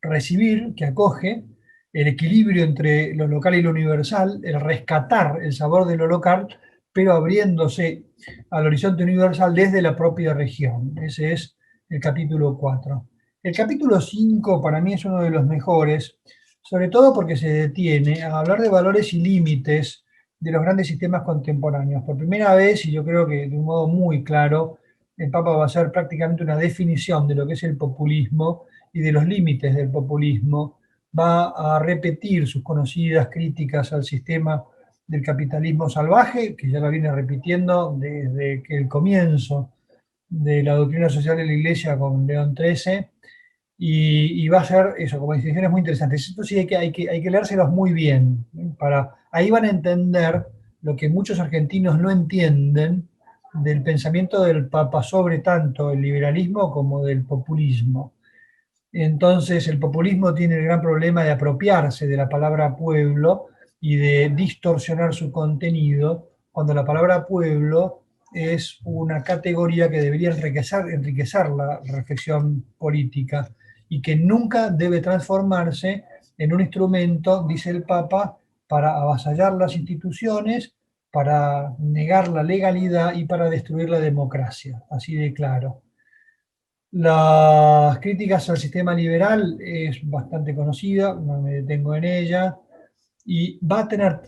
recibir, que acoge, el equilibrio entre lo local y lo universal, el rescatar el sabor de lo local, pero abriéndose al horizonte universal desde la propia región. Ese es el capítulo 4. El capítulo 5 para mí es uno de los mejores, sobre todo porque se detiene a hablar de valores y límites de los grandes sistemas contemporáneos. Por primera vez, y yo creo que de un modo muy claro, el Papa va a hacer prácticamente una definición de lo que es el populismo y de los límites del populismo. Va a repetir sus conocidas críticas al sistema del capitalismo salvaje, que ya lo viene repitiendo desde que el comienzo de la doctrina social de la Iglesia con León XIII, y va a ser eso, como distinciones muy interesantes. Esto sí hay que leérselos muy bien, ahí van a entender lo que muchos argentinos no entienden del pensamiento del Papa sobre tanto el liberalismo como del populismo. Entonces el populismo tiene el gran problema de apropiarse de la palabra pueblo y de distorsionar su contenido, cuando la palabra pueblo es una categoría que debería enriquecer la reflexión política y que nunca debe transformarse en un instrumento, dice el Papa, para avasallar las instituciones, para negar la legalidad y para destruir la democracia, así de claro. Las críticas al sistema liberal es bastante conocida, no me detengo en ella, y va a tener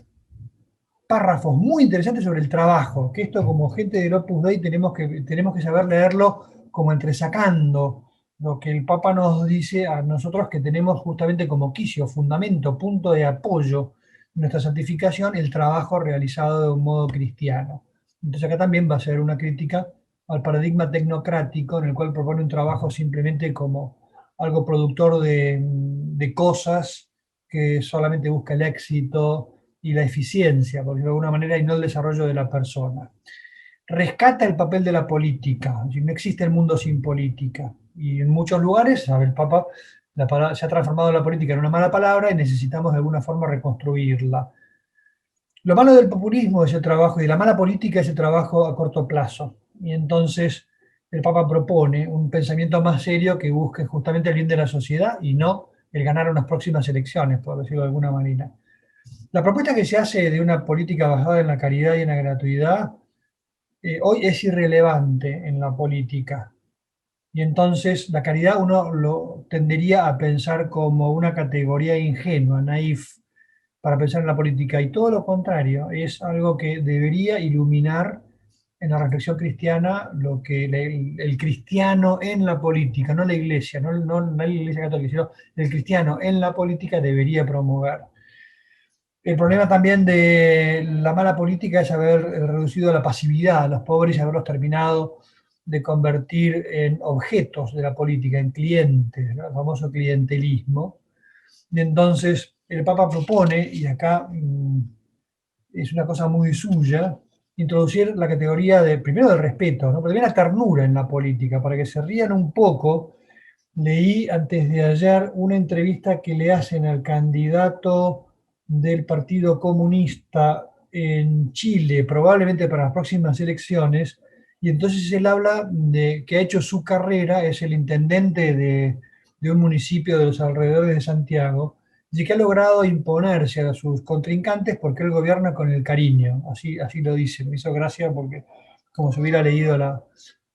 párrafos muy interesantes sobre el trabajo, que esto como gente del Opus Dei tenemos que saber leerlo como entresacando lo que el Papa nos dice a nosotros que tenemos justamente como quicio, fundamento, punto de apoyo de nuestra santificación, el trabajo realizado de un modo cristiano. Entonces acá también va a ser una crítica al paradigma tecnocrático en el cual propone un trabajo simplemente como algo productor de cosas que solamente busca el éxito y la eficiencia, por decirlo de alguna manera, y no el desarrollo de la persona. Rescata el papel de la política, no existe el mundo sin política. Y en muchos lugares, sabe el Papa, se ha transformado la política en una mala palabra y necesitamos de alguna forma reconstruirla. Lo malo del populismo es el trabajo, y de la mala política es el trabajo a corto plazo. Y entonces el Papa propone un pensamiento más serio que busque justamente el bien de la sociedad y no el ganar unas próximas elecciones, por decirlo de alguna manera. La propuesta que se hace de una política basada en la caridad y en la gratuidad hoy es irrelevante en la política. Y entonces la caridad uno lo tendería a pensar como una categoría ingenua, naif, para pensar en la política. Y todo lo contrario, es algo que debería iluminar en la reflexión cristiana lo que el cristiano en la política, no la iglesia, no la iglesia católica, sino el cristiano en la política debería promover. El problema también de la mala política es haber reducido la pasividad a los pobres y haberlos terminado de convertir en objetos de la política, en clientes, ¿no? El famoso clientelismo. Y entonces el Papa propone, y acá es una cosa muy suya, introducir la categoría de, primero del respeto, ¿no? Pero también la ternura en la política, para que se rían un poco. Leí antes de ayer una entrevista que le hacen al candidato del Partido Comunista en Chile, probablemente para las próximas elecciones, y entonces él habla de que ha hecho su carrera, es el intendente de un municipio de los alrededores de Santiago, y que ha logrado imponerse a sus contrincantes porque él gobierna con el cariño, así lo dice, me hizo gracia porque como si hubiera leído la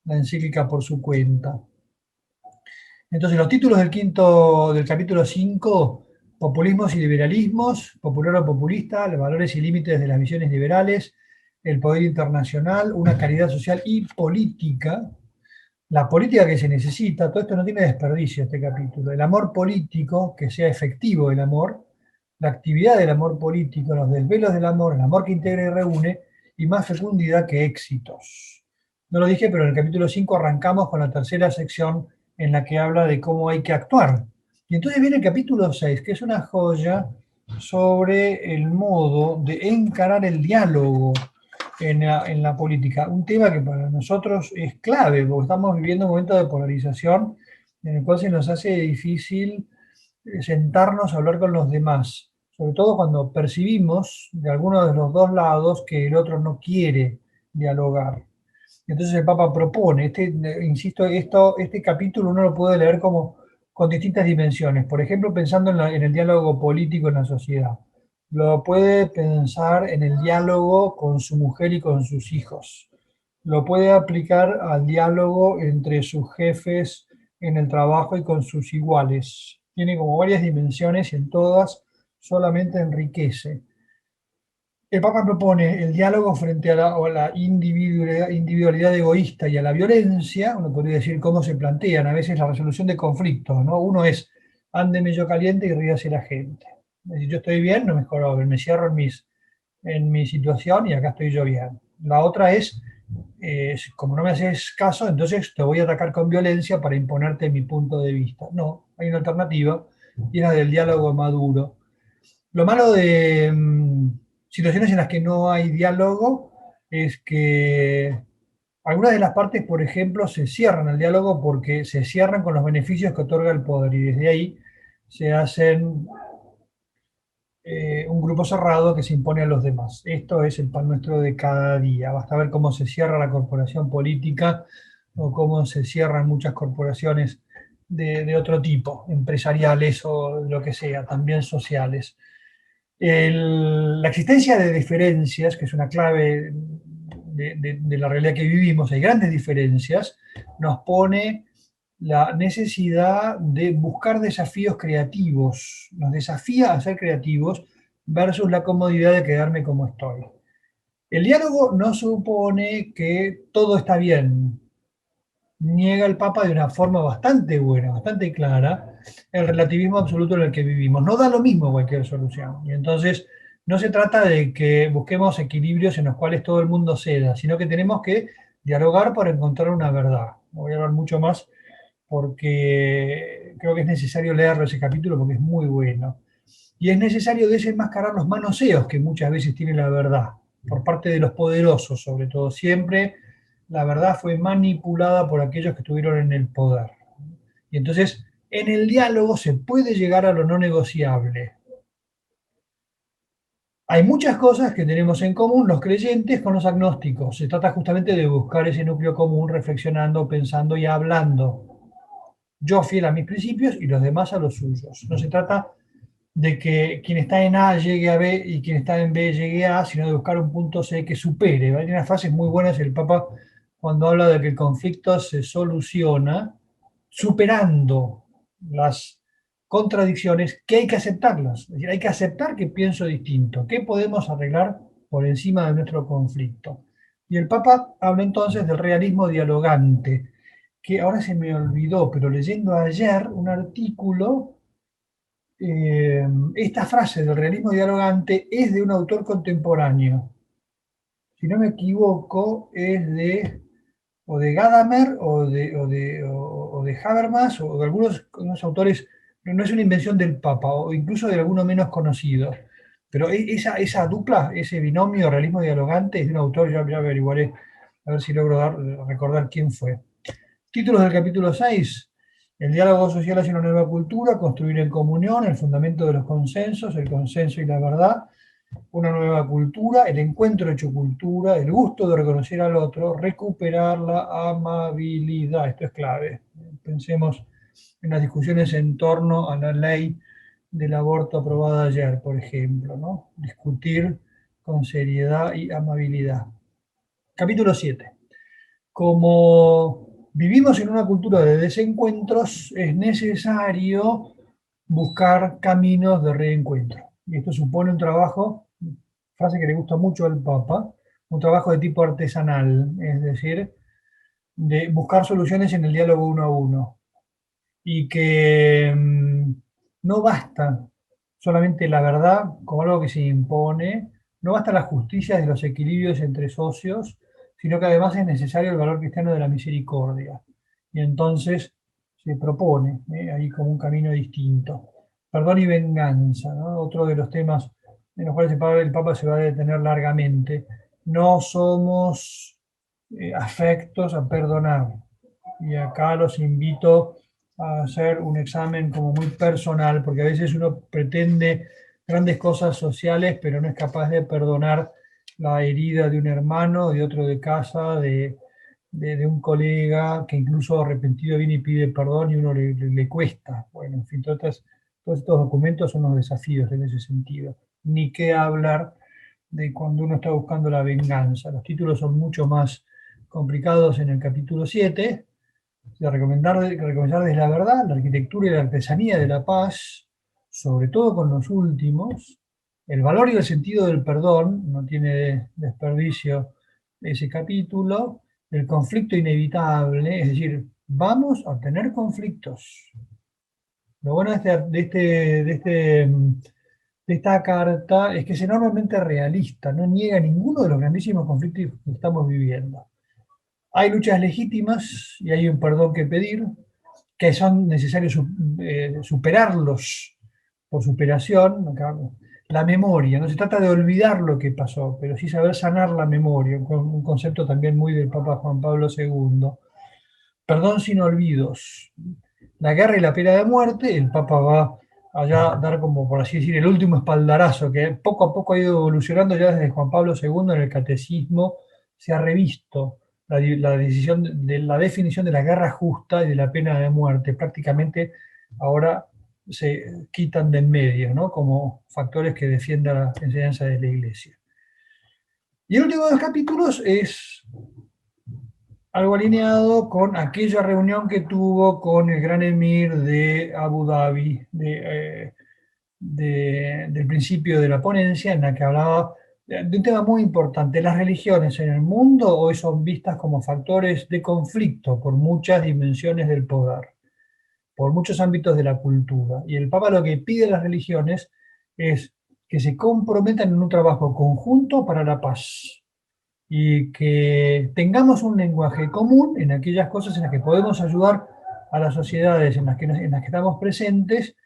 encíclica por su cuenta. Entonces, los títulos del capítulo 5, populismos y liberalismos, popular o populista, los valores y límites de las visiones liberales, el poder internacional, una caridad social y política, la política que se necesita, todo esto no tiene desperdicio este capítulo, el amor político, que sea efectivo el amor, la actividad del amor político, los desvelos del amor, el amor que integra y reúne, y más fecundidad que éxitos. No lo dije, pero en el capítulo 5 arrancamos con la tercera sección en la que habla de cómo hay que actuar. Y entonces viene el capítulo 6, que es una joya sobre el modo de encarar el diálogo en la política. Un tema que para nosotros es clave, porque estamos viviendo un momento de polarización en el cual se nos hace difícil sentarnos a hablar con los demás, sobre todo cuando percibimos de alguno de los dos lados que el otro no quiere dialogar. Entonces el Papa propone, insisto, este capítulo uno lo puede leer como con distintas dimensiones. Por ejemplo, pensando en el diálogo político en la sociedad. Lo puede pensar en el diálogo con su mujer y con sus hijos. Lo puede aplicar al diálogo entre sus jefes en el trabajo y con sus iguales. Tiene como varias dimensiones y en todas solamente enriquece. El Papa propone el diálogo frente a la individualidad egoísta y a la violencia. Uno podría decir cómo se plantean a veces la resolución de conflictos, ¿no? Uno es, ande medio caliente y ríase la gente. Es decir, yo estoy bien, no me joroben, me cierro en mi situación y acá estoy yo bien. La otra es, como no me haces caso, entonces te voy a atacar con violencia para imponerte mi punto de vista. No, hay una alternativa y es la del diálogo maduro. Lo malo de situaciones en las que no hay diálogo es que algunas de las partes, por ejemplo, se cierran al diálogo porque se cierran con los beneficios que otorga el poder y desde ahí se hacen un grupo cerrado que se impone a los demás. Esto es el pan nuestro de cada día. Basta ver cómo se cierra la corporación política o cómo se cierran muchas corporaciones de otro tipo, empresariales o lo que sea, también sociales. La existencia de diferencias, que es una clave de la realidad que vivimos, hay grandes diferencias, nos pone la necesidad de buscar desafíos creativos, nos desafía a ser creativos versus la comodidad de quedarme como estoy. El diálogo no supone que todo está bien, niega el Papa de una forma bastante buena, bastante clara, el relativismo absoluto en el que vivimos. No da lo mismo cualquier solución. Y entonces no se trata de que busquemos equilibrios en los cuales todo el mundo ceda, sino que tenemos que dialogar para encontrar una verdad. No voy a hablar mucho más porque creo que es necesario leerlo ese capítulo porque es muy bueno. Y es necesario desenmascarar los manoseos que muchas veces tiene la verdad, por parte de los poderosos, sobre todo. Siempre la verdad fue manipulada por aquellos que estuvieron en el poder. Y entonces, en el diálogo se puede llegar a lo no negociable. Hay muchas cosas que tenemos en común los creyentes con los agnósticos. Se trata justamente de buscar ese núcleo común, reflexionando, pensando y hablando. Yo fiel a mis principios y los demás a los suyos. No se trata de que quien está en A llegue a B y quien está en B llegue a A, sino de buscar un punto C que supere. Hay unas frases muy buenas el Papa cuando habla de que el conflicto se soluciona superando las contradicciones, que hay que aceptarlas. Es decir, hay que aceptar que pienso distinto, que podemos arreglar por encima de nuestro conflicto. Y el Papa habla entonces del realismo dialogante, que ahora se me olvidó, pero leyendo ayer un artículo, esta frase del realismo dialogante es de un autor contemporáneo. Si no me equivoco, es de o de Gadamer o de Habermas o de algunos unos autores, no es una invención del Papa o incluso de alguno menos conocido. Pero esa dupla, ese binomio realismo dialogante es de un autor, ya averiguaré, a ver si logro recordar quién fue. Títulos del capítulo 6. El diálogo social hacia una nueva cultura, construir en comunión, el fundamento de los consensos, el consenso y la verdad, una nueva cultura, el encuentro hecho cultura, el gusto de reconocer al otro, recuperar la amabilidad. Esto es clave. Pensemos en las discusiones en torno a la ley del aborto aprobada ayer, por ejemplo, ¿no? Discutir con seriedad y amabilidad. Capítulo 7. Como vivimos en una cultura de desencuentros, es necesario buscar caminos de reencuentro. Y esto supone un trabajo, frase que le gusta mucho al Papa, un trabajo de tipo artesanal, es decir, de buscar soluciones en el diálogo uno a uno. Y que no basta solamente la verdad como algo que se impone, no basta la justicia de los equilibrios entre socios, sino que además es necesario el valor cristiano de la misericordia. Y entonces se propone ahí como un camino distinto. Perdón y venganza, ¿no? Otro de los temas en los cuales el Papa se va a detener largamente. No somos afectos a perdonar. Y acá los invito a hacer un examen como muy personal, porque a veces uno pretende grandes cosas sociales, pero no es capaz de perdonar la herida de un hermano, de otro de casa, de un colega que incluso arrepentido viene y pide perdón y uno le cuesta. Bueno, en fin, todos estos documentos son unos desafíos en ese sentido. Ni qué hablar de cuando uno está buscando la venganza. Los títulos son mucho más complicados en el capítulo 7, de recomendar desde la verdad, la arquitectura y la artesanía de la paz, sobre todo con los últimos, el valor y el sentido del perdón, no tiene desperdicio ese capítulo, el conflicto inevitable, es decir, vamos a tener conflictos. Lo bueno de esta carta es que es enormemente realista, no niega ninguno de los grandísimos conflictos que estamos viviendo. Hay luchas legítimas y hay un perdón que pedir, que son necesarios superarlos por superación. La memoria, no se trata de olvidar lo que pasó, pero sí saber sanar la memoria, un concepto también muy del Papa Juan Pablo II. Perdón sin olvidos. La guerra y la pena de muerte, el Papa va allá dar como, por así decir, el último espaldarazo, que poco a poco ha ido evolucionando ya desde Juan Pablo II en el catecismo, se ha revisto la decisión de la definición de la guerra justa y de la pena de muerte. Prácticamente ahora se quitan de en medio, ¿no? Como factores que defiendan la enseñanza de la Iglesia. Y el último de los capítulos es algo alineado con aquella reunión que tuvo con el gran emir de Abu Dhabi, del principio de la ponencia, en la que hablaba de un tema muy importante. Las religiones en el mundo hoy son vistas como factores de conflicto por muchas dimensiones del poder, por muchos ámbitos de la cultura. Y el Papa lo que pide a las religiones es que se comprometan en un trabajo conjunto para la paz y que tengamos un lenguaje común en aquellas cosas en las que podemos ayudar a las sociedades en las que estamos presentes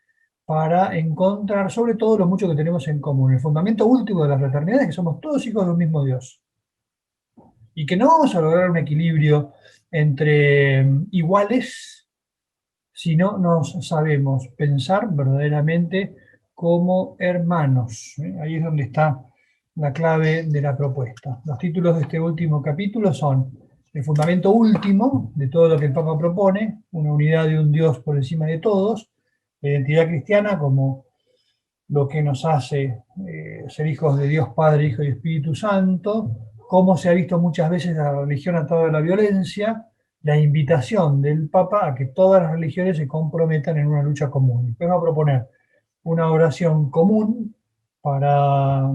para encontrar sobre todo lo mucho que tenemos en común. El fundamento último de la fraternidad es que somos todos hijos de un mismo Dios y que no vamos a lograr un equilibrio entre iguales si no nos sabemos pensar verdaderamente como hermanos. Ahí es donde está la clave de la propuesta. Los títulos de este último capítulo son el fundamento último de todo lo que el Papa propone, una unidad de un Dios por encima de todos, la identidad cristiana como lo que nos hace ser hijos de Dios Padre, Hijo y Espíritu Santo, cómo se ha visto muchas veces la religión atada a la violencia, la invitación del Papa a que todas las religiones se comprometan en una lucha común. Después va a proponer una oración común para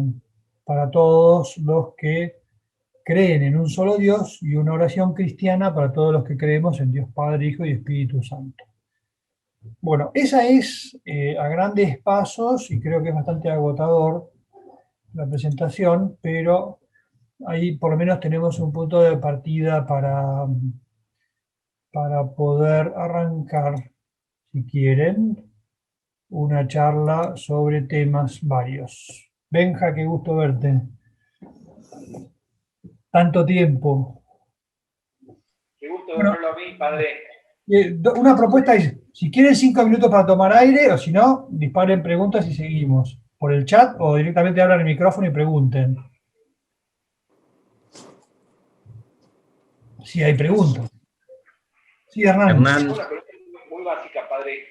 todos los que creen en un solo Dios y una oración cristiana para todos los que creemos en Dios Padre, Hijo y Espíritu Santo. Bueno, esa es a grandes pasos, y creo que es bastante agotador la presentación, pero ahí por lo menos tenemos un punto de partida para poder arrancar, si quieren, una charla sobre temas varios. Benja, qué gusto verte. Tanto tiempo. Qué gusto verlo a mí, padre. Una propuesta es, si quieren 5 minutos para tomar aire, o si no, disparen preguntas y seguimos. Por el chat o directamente abran el micrófono y pregunten. Si hay preguntas. Sí, Hernán. Una pregunta muy básica, padre.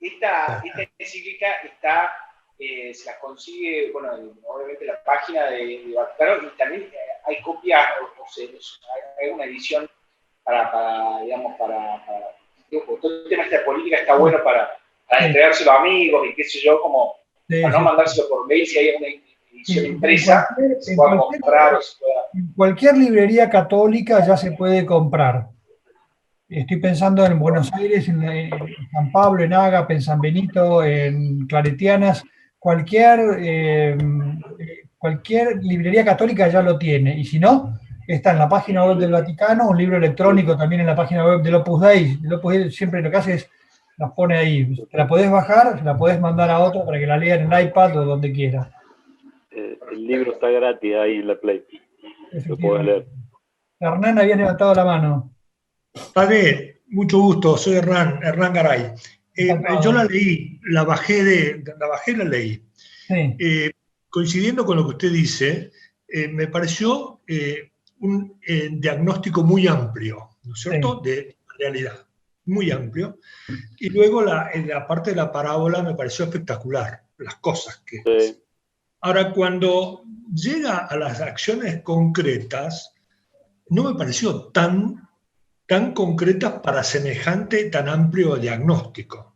Esta encíclica está, se la consigue, bueno, obviamente la página de Vaticano, y también hay copias, o sea, hay una edición para todo el tema de esta política está bueno para entregárselo a amigos y qué sé yo, como para no mandárselo por mail si hay una edición impresa, se pueda comprar o se pueda... En cualquier librería católica ya se puede comprar. Estoy pensando en Buenos Aires, en San Pablo, en Ágape, en San Benito, en Claretianas. Cualquier librería católica ya lo tiene. Y si no, está en la página web del Vaticano, un libro electrónico también en la página web del Opus Dei. El Opus Dei siempre lo que hace es, las pone ahí. Te la podés bajar, la podés mandar a otro para que la lea en el iPad o donde quiera. El libro está gratis ahí en la Play. Lo puedes leer. Hernán, habías levantado la mano. Padre, mucho gusto, soy Hernán Garay. Yo la leí, la bajé y la leí. Sí. Coincidiendo con lo que usted dice, me pareció un diagnóstico muy amplio, ¿no es cierto?, sí, de realidad, muy amplio. Y luego la parte de la parábola me pareció espectacular, las cosas que... Sí. Ahora, cuando llega a las acciones concretas, no me pareció tan concretas para semejante, tan amplio diagnóstico.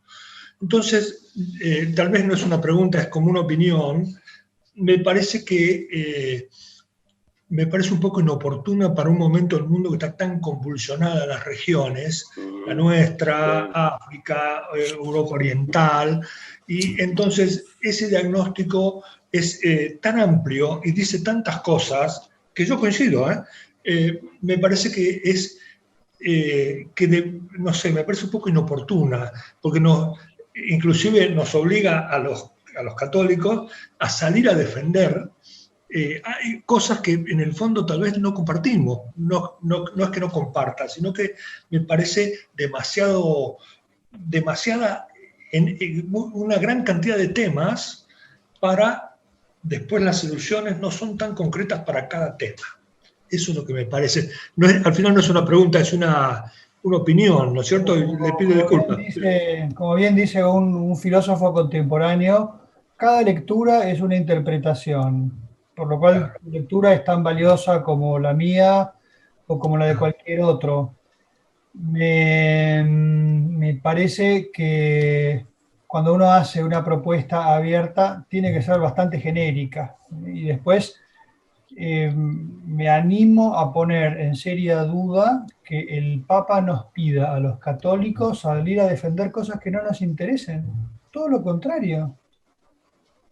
Entonces, tal vez no es una pregunta, es como una opinión. Me parece un poco inoportuna para un momento del mundo que está tan convulsionada las regiones, la nuestra, África, Europa Oriental, y entonces ese diagnóstico es tan amplio y dice tantas cosas que yo coincido, me parece que es... no sé, me parece un poco inoportuna, porque inclusive nos obliga a los católicos a salir a defender hay cosas que en el fondo tal vez no compartimos, no es que no comparta, sino que me parece demasiada en una gran cantidad de temas para después las soluciones no son tan concretas para cada tema. Eso es lo que me parece. No es, al final no es una pregunta, es una opinión, ¿no es cierto? Y le pido disculpas. Como bien dice un filósofo contemporáneo, cada lectura es una interpretación, por lo cual tu lectura es tan valiosa como la mía o como la de cualquier otro. Me parece que cuando uno hace una propuesta abierta, tiene que ser bastante genérica. Y después me animo a poner en seria duda que el Papa nos pida a los católicos salir a defender cosas que no nos interesen. Todo lo contrario.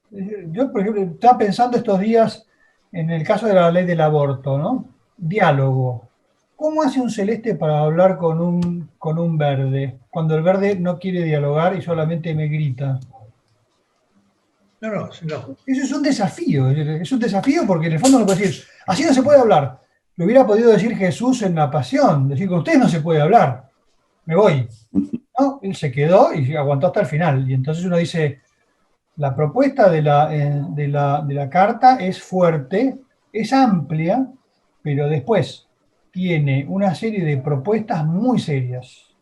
Yo, por ejemplo, estaba pensando estos días en el caso de la ley del aborto, ¿no? Diálogo. ¿Cómo hace un celeste para hablar con un verde cuando el verde no quiere dialogar y solamente me grita? No. Eso es un desafío porque en el fondo no puede decir, así no se puede hablar. Lo hubiera podido decir Jesús en la pasión, decir, con ustedes no se puede hablar, me voy. No, él se quedó y aguantó hasta el final. Y entonces uno dice, la propuesta de la carta es fuerte, es amplia, pero después tiene una serie de propuestas muy serias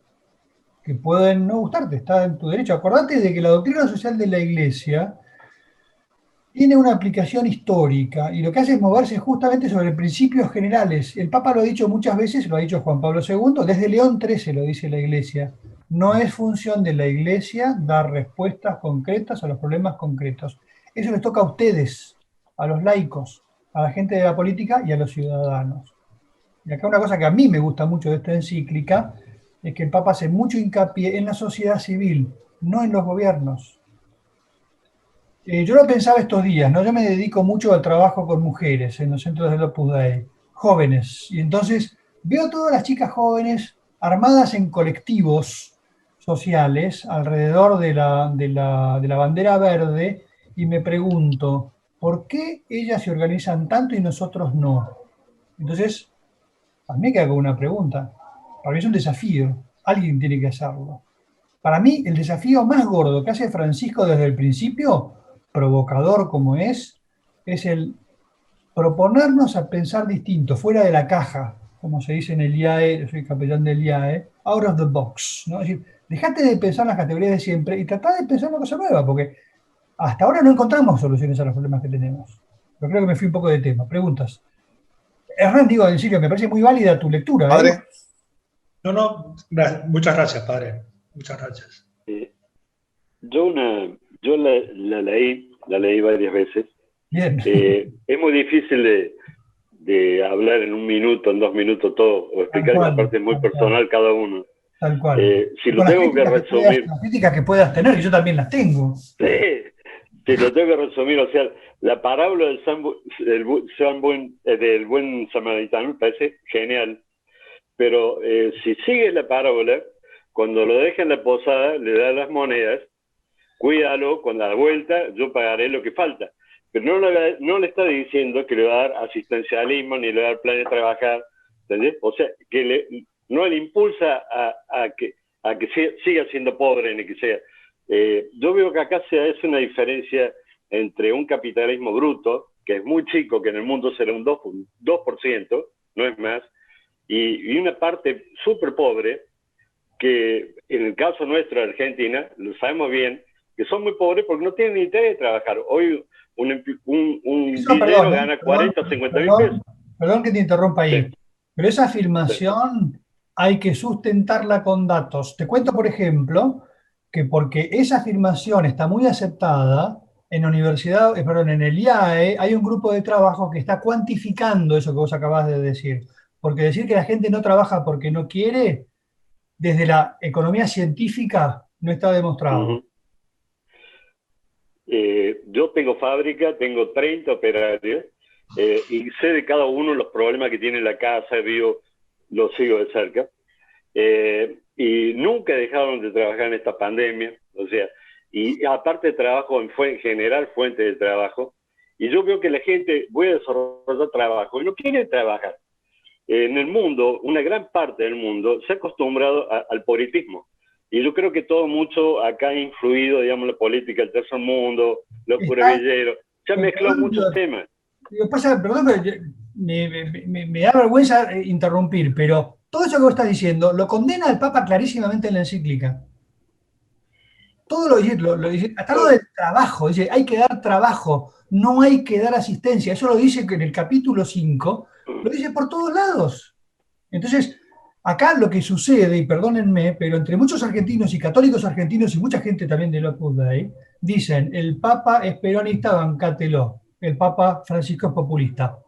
que pueden no gustarte, está en tu derecho. Acordate de que la doctrina social de la Iglesia tiene una aplicación histórica y lo que hace es moverse justamente sobre principios generales. El Papa lo ha dicho muchas veces, lo ha dicho Juan Pablo II, desde León XIII lo dice la Iglesia. No es función de la Iglesia dar respuestas concretas a los problemas concretos. Eso les toca a ustedes, a los laicos, a la gente de la política y a los ciudadanos. Y acá una cosa que a mí me gusta mucho de esta encíclica es que el Papa hace mucho hincapié en la sociedad civil, no en los gobiernos. Yo lo pensaba estos días, ¿no? Yo me dedico mucho al trabajo con mujeres en los centros del Opus Dei, jóvenes, y entonces veo todas las chicas jóvenes armadas en colectivos sociales alrededor de la bandera verde y me pregunto, ¿por qué ellas se organizan tanto y nosotros no? Entonces, a mí me queda con una pregunta. Para mí es un desafío, alguien tiene que hacerlo. Para mí, el desafío más gordo que hace Francisco desde el principio, provocador como es el proponernos a pensar distinto, fuera de la caja, como se dice en el IAE, yo soy capellán del IAE, out of the box, ¿no? Es decir, dejate de pensar en las categorías de siempre y tratá de pensar en una cosa nueva, porque hasta ahora no encontramos soluciones a los problemas que tenemos. Pero creo que me fui un poco de tema. Preguntas. Hernán, digo, en serio, me parece muy válida tu lectura. Padre. Muchas gracias, padre. Muchas gracias. Yo la leí varias veces. Bien. Es muy difícil de hablar en 1 minuto, en 2 minutos todo, o explicar la parte muy personal cada uno. Tal cual. Si lo tengo que resumir... Las críticas que puedas tener, y yo también las tengo. Sí, si lo tengo que resumir, o sea, la parábola del buen samaritano me parece genial, pero si sigue la parábola, cuando lo deja en la posada, le da las monedas, cuídalo, con la vuelta yo pagaré lo que falta. Pero no le está diciendo que le va a dar asistencialismo ni le va a dar plan de trabajar, ¿entendés? O sea, que no le impulsa a que siga siendo pobre ni que sea. Yo veo que acá se hace una diferencia entre un capitalismo bruto, que es muy chico, que en el mundo será un 2%, no es más, y una parte súper pobre, que en el caso nuestro de Argentina, lo sabemos bien, que son muy pobres porque no tienen ni idea de trabajar. Hoy un dinero gana 40 o 50 mil pesos. Perdón que te interrumpa ahí, Sí. pero esa afirmación hay que sustentarla con datos. Te cuento, por ejemplo, que porque esa afirmación está muy aceptada, en el IAE hay un grupo de trabajo que está cuantificando eso que vos acabás de decir. Porque decir que la gente no trabaja porque no quiere, desde la economía científica, no está demostrado. Uh-huh. Yo tengo fábrica, tengo 30 operarios y sé de cada uno los problemas que tiene la casa, lo sigo de cerca. Y nunca dejaron de trabajar en esta pandemia, o sea, y aparte trabajo en generar fuentes de trabajo, y yo veo que la gente voy a desarrollar trabajo y no quiere trabajar. En el mundo, una gran parte del mundo se ha acostumbrado al poritismo. Y yo creo que todo mucho acá ha influido, digamos, la política, el tercer mundo, los curevilleros. Se han mezclado muchos temas. Pasa, perdón, pero me da vergüenza interrumpir, pero todo eso que vos estás diciendo lo condena el Papa clarísimamente en la encíclica. Todo lo dice, hasta lo del trabajo, dice, hay que dar trabajo, no hay que dar asistencia. Eso lo dice en el capítulo 5, lo dice por todos lados. Entonces, acá lo que sucede, y perdónenme, pero entre muchos argentinos y católicos argentinos y mucha gente también del Opus Dei, dicen, el Papa es peronista, bancátelo. El Papa Francisco es populista.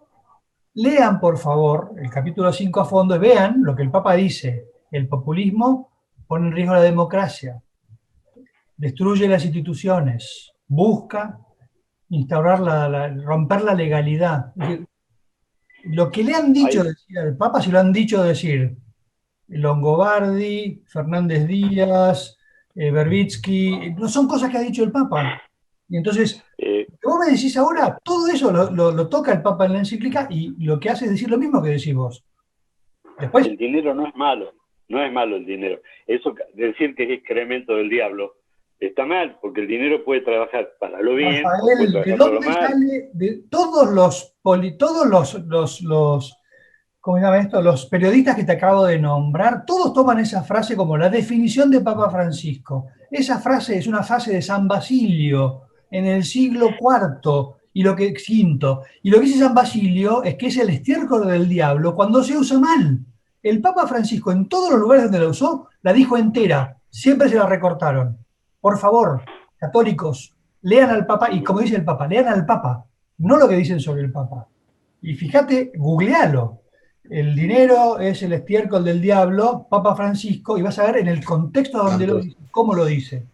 Lean, por favor, el capítulo 5 a fondo y vean lo que el Papa dice. El populismo pone en riesgo la democracia, destruye las instituciones, busca instaurar romper la legalidad. Lo que le han dicho decir al Papa, se lo han dicho decir Longobardi, Fernández Díaz, Verbitsky, no son cosas que ha dicho el Papa. Y entonces, vos me decís ahora, todo eso lo toca el Papa en la encíclica y lo que hace es decir lo mismo que decís vos. Después, el dinero no es malo, no es malo el dinero. Eso, decir que es excremento del diablo, está mal, porque el dinero puede trabajar para lo bien, Rafael, ¿de dónde sale? De todos los ¿cómo se llama esto? Los periodistas que te acabo de nombrar, todos toman esa frase como la definición de Papa Francisco. Esa frase es una frase de San Basilio en el siglo IV y lo que dice San Basilio es que es el estiércol del diablo cuando se usa mal. El Papa Francisco, en todos los lugares donde la usó, la dijo entera. Siempre se la recortaron. Por favor, católicos, lean al Papa, y como dice el Papa, lean al Papa, no lo que dicen sobre el Papa. Y fíjate, googlealo. El dinero es el estiércol del diablo, Papa Francisco, y vas a ver en el contexto donde lo dice, cómo lo dice.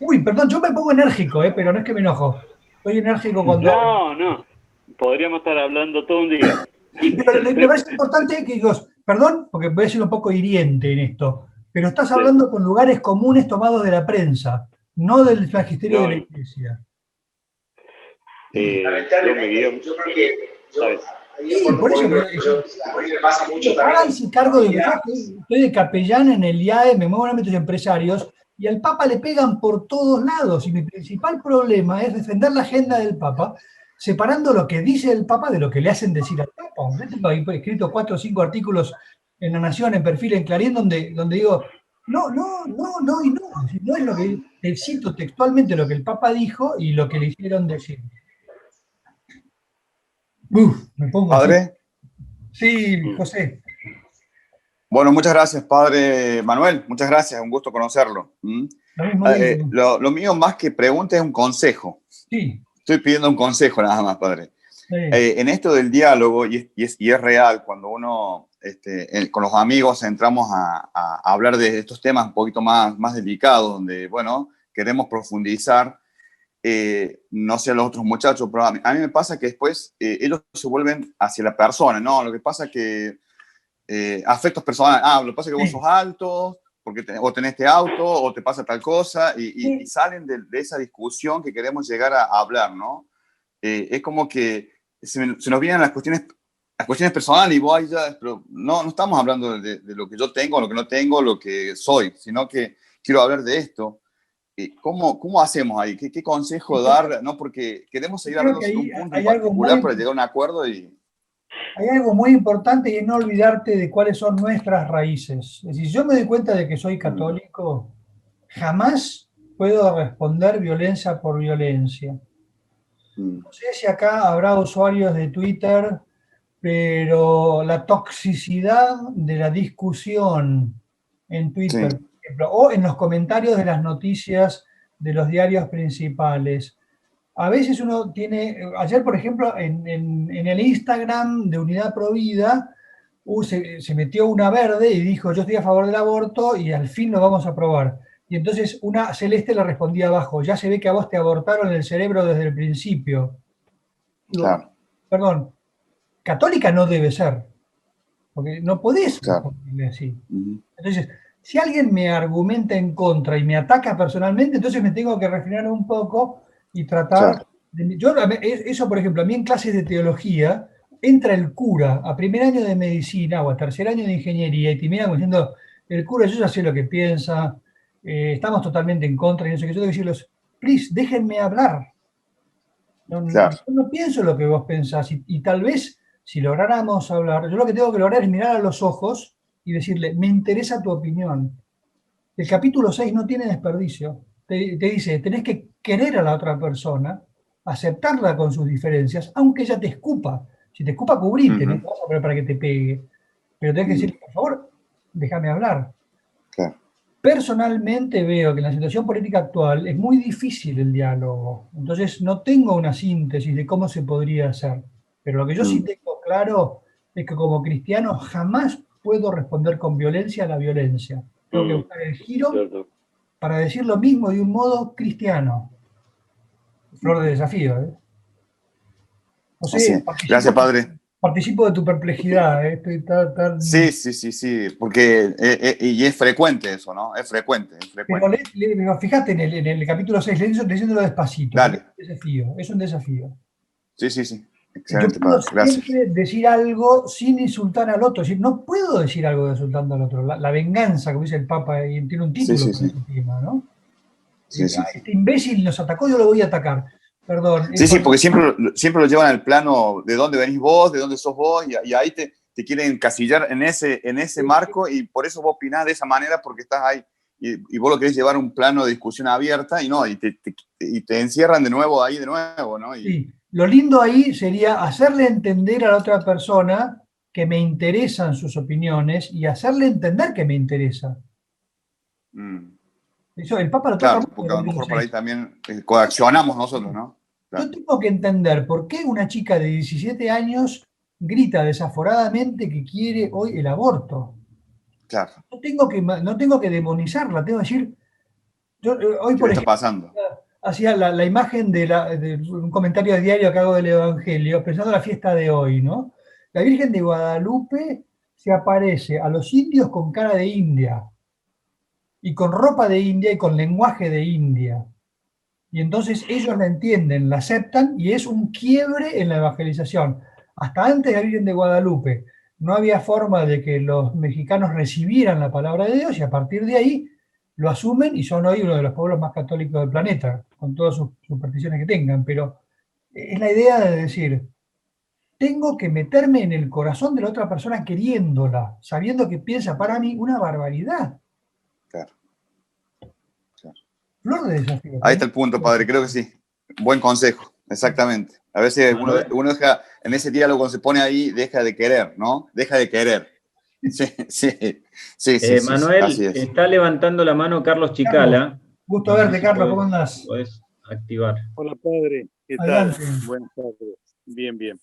Uy, perdón, yo me pongo enérgico, pero no es que me enojo. Estoy enérgico cuando... No, podríamos estar hablando todo un día. Pero me parece importante que digas, perdón, porque voy a ser un poco hiriente en esto, pero estás hablando con lugares comunes tomados de la prensa, no del magisterio de la Iglesia. Lamentablemente, yo creo que... por eso me pasa mucho también. Háganse cargo de que estoy de capellán en el IAE, me muevo en ámbitos empresarios, y al Papa le pegan por todos lados, y mi principal problema es defender la agenda del Papa, separando lo que dice el Papa de lo que le hacen decir al Papa. Yo tengo ahí escrito 4 o 5 artículos en La Nación, en Perfil, en Clarín, donde digo, no, es lo que, te cito textualmente lo que el Papa dijo y lo que le hicieron decir. Me pongo ¿Padre? así. Sí, José. Bueno, muchas gracias, Padre Manuel. Muchas gracias, un gusto conocerlo. Lo mío, más que pregunta, es un consejo. Sí. Estoy pidiendo un consejo nada más, Padre. Sí. En esto del diálogo, y es real, cuando uno, con los amigos entramos a hablar de estos temas un poquito más delicados, donde, bueno, queremos profundizar, no sé a los otros muchachos, pero a mí me pasa que después ellos se vuelven hacia la persona, ¿no? Lo que pasa es que afectos personales, lo que pasa es que vos sos alto, porque o tenés este auto, o te pasa tal cosa, y salen de esa discusión que queremos llegar a hablar, ¿no? Es como que se nos vienen las cuestiones personales y vos ahí ya, pero no estamos hablando de lo que yo tengo, lo que no tengo, lo que soy, sino que quiero hablar de esto. ¿Cómo hacemos ahí? ¿Qué consejo dar? ¿No? Porque queremos seguir hablando de un punto en particular para llegar a un acuerdo y... Hay algo muy importante y es no olvidarte de cuáles son nuestras raíces. Es decir, yo me doy cuenta de que soy católico, jamás puedo responder violencia por violencia. No sé si acá habrá usuarios de Twitter, pero la toxicidad de la discusión en Twitter, por ejemplo, o en los comentarios de las noticias de los diarios principales. A veces uno tiene, ayer por ejemplo en el Instagram de Unidad Provida se metió una verde y dijo yo estoy a favor del aborto y al fin lo vamos a aprobar. Y entonces una celeste le respondía abajo, ya se ve que a vos te abortaron el cerebro desde el principio. Claro. Perdón, católica no debe ser, porque no podés responderle así. Entonces, si alguien me argumenta en contra y me ataca personalmente, entonces me tengo que refinar un poco y tratar... Eso, por ejemplo, a mí en clases de teología, entra el cura a primer año de medicina o a tercer año de ingeniería y te miran diciendo, el cura, yo ya sé lo que piensa, estamos totalmente en contra, y no sé qué, yo tengo que decirles, please, déjenme hablar. Claro. Yo no pienso lo que vos pensás, y tal vez si lográramos hablar, yo lo que tengo que lograr es mirar a los ojos y decirle, me interesa tu opinión. El capítulo 6 no tiene desperdicio. Te dice, tenés que querer a la otra persona, aceptarla con sus diferencias, aunque ella te escupa. Si te escupa, cubrite, no te vas a poner para que te pegue. Pero tenés que decir, por favor, déjame hablar. Claro. Personalmente veo que en la situación política actual es muy difícil el diálogo. Entonces no tengo una síntesis de cómo se podría hacer. Pero lo que yo sí tengo claro es que como cristiano jamás puedo responder con violencia a la violencia. Tengo que buscar el giro Cierto. para decir lo mismo de un modo cristiano. Flor de desafío, ¿eh? No Así sé, es. Gracias, padre. participo de tu perplejidad, ¿eh? Estoy Sí, sí, sí, sí, porque y es frecuente eso, ¿no? Es frecuente, es Pero frecuente. fíjate en el capítulo 6, leyéndolo despacito, porque Dale. es un desafío. Sí, sí, sí. Yo Excelente, puedo padre. Gracias. siempre decir algo sin insultar al otro. Es decir, no puedo decir algo insultando al otro. La venganza, como dice el Papa, y tiene un Sí, título sí, para sí. ese tema, ¿no? Sí, sí, sí. Este imbécil nos atacó, yo lo voy a atacar. Perdón. Sí, sí, porque siempre lo llevan al plano de dónde venís vos, de dónde sos vos, y ahí te quieren encasillar en ese marco, y por eso vos opinás de esa manera, porque estás ahí. Y vos lo querés llevar a un plano de discusión abierta, y no, y te encierran de nuevo ahí, de nuevo, ¿no? Sí, lo lindo ahí sería hacerle entender a la otra persona que me interesan sus opiniones y hacerle entender que me interesa. Eso, el Papa lo toca Claro, mucho en el porque a lo capítulo mejor por ahí 6. también coaccionamos nosotros, ¿no? Yo Claro, tengo que entender por qué una chica de 17 años grita desaforadamente que quiere hoy el aborto. claro. No tengo que demonizarla, tengo que decir, hoy ¿Qué le por está ejemplo, pasando? hacía la imagen de un comentario diario que hago del Evangelio, pensando en la fiesta de hoy, ¿no? La Virgen de Guadalupe se aparece a los indios con cara de india, y con ropa de india y con lenguaje de india. Y entonces ellos la entienden, la aceptan y es un quiebre en la evangelización. Hasta antes de la Virgen de Guadalupe no había forma de que los mexicanos recibieran la palabra de Dios y a partir de ahí lo asumen y son hoy uno de los pueblos más católicos del planeta, con todas sus supersticiones que tengan. Pero es la idea de decir, tengo que meterme en el corazón de la otra persona queriéndola, sabiendo que piensa para mí una barbaridad. Claro, claro. Flor de desafío. Ahí está el punto, padre, creo que sí. Buen consejo, exactamente. A veces uno deja, en ese diálogo se pone ahí, deja de querer, ¿no? Deja de querer. Sí, sí, sí, sí, sí, así Manuel, es. está levantando la mano Carlos Carlos, Chicala. gusto No sé verte, si Carlos, ¿cómo andás? podés activar. Hola padre, ¿qué tal? Adelante. Buenas tardes. Bien, bien.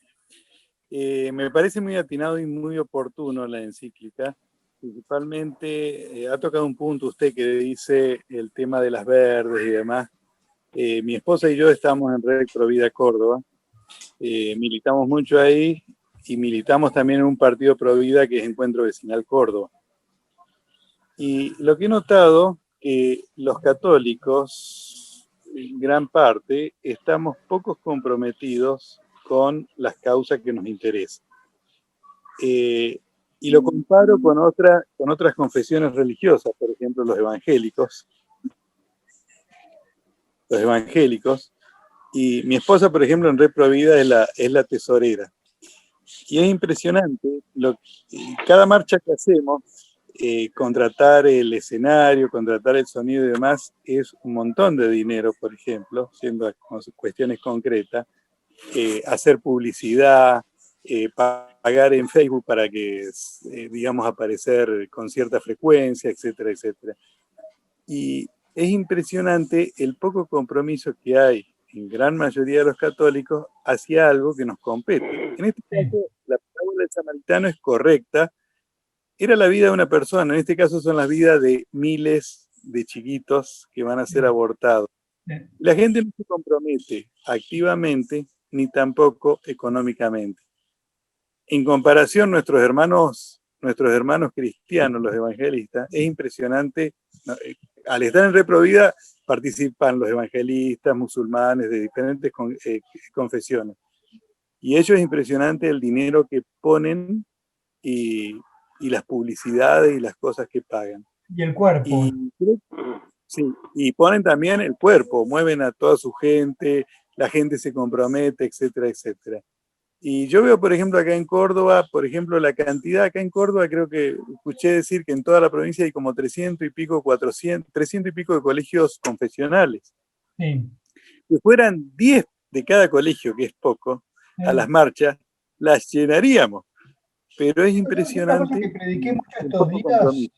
Me parece muy atinado y muy oportuno la encíclica. Principalmente ha tocado un punto usted que dice el tema de las verdes y demás. Mi esposa y yo estamos en Red Provida Córdoba. Militamos mucho ahí y militamos también en un partido Provida que es Encuentro Vecinal Córdoba. Y lo que he notado que los católicos, en gran parte, estamos pocos comprometidos con las causas que nos interesan. Y lo comparo con otras confesiones religiosas, por ejemplo, los evangélicos. Y mi esposa, por ejemplo, en Red Provida es la tesorera. Y es impresionante, cada marcha que hacemos, contratar el escenario, contratar el sonido y demás, es un montón de dinero, por ejemplo, siendo cuestiones concretas, hacer publicidad, pagar en Facebook para que, digamos, aparecer con cierta frecuencia, etcétera, etcétera. Y es impresionante el poco compromiso que hay en gran mayoría de los católicos hacia algo que nos compete. En este caso, la parábola del samaritano es correcta. Era la vida de una persona, en este caso son las vidas de miles de chiquitos que van a ser abortados. La gente no se compromete activamente ni tampoco económicamente. En comparación, nuestros hermanos cristianos, los evangelistas, es impresionante. Al estar en Red Provida participan los evangelistas, musulmanes de diferentes confesiones. Y ello es impresionante el dinero que ponen y las publicidades y las cosas que pagan. Y el cuerpo. Sí, y ponen también el cuerpo, mueven a toda su gente, la gente se compromete, etcétera, etcétera. Y yo veo, por ejemplo, acá en Córdoba, por ejemplo, la cantidad acá en Córdoba, creo que escuché decir que en toda la provincia hay como 300 y pico, 400, 300 y pico de colegios confesionales. Sí. Si fueran 10 de cada colegio, que es poco, a las marchas, las llenaríamos. Pero es impresionante. Una cosa que prediqué mucho estos días,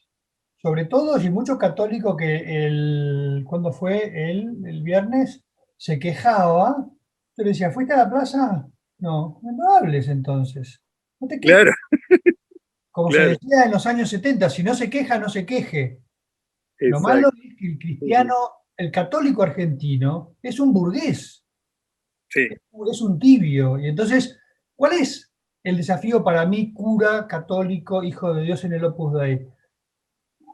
sobre todo, y muchos católicos que ¿cuándo fue? El viernes, se quejaba. Yo le decía, ¿fuiste a la plaza? No hables entonces. No te quejes. Claro. Como claro. se decía en los años 70, si no se queja, no se queje. Exacto. Lo malo es que el cristiano, el católico argentino, es un burgués. Sí. Es un tibio. Y entonces, ¿cuál es el desafío para mí, cura, católico, hijo de Dios en el Opus Dei?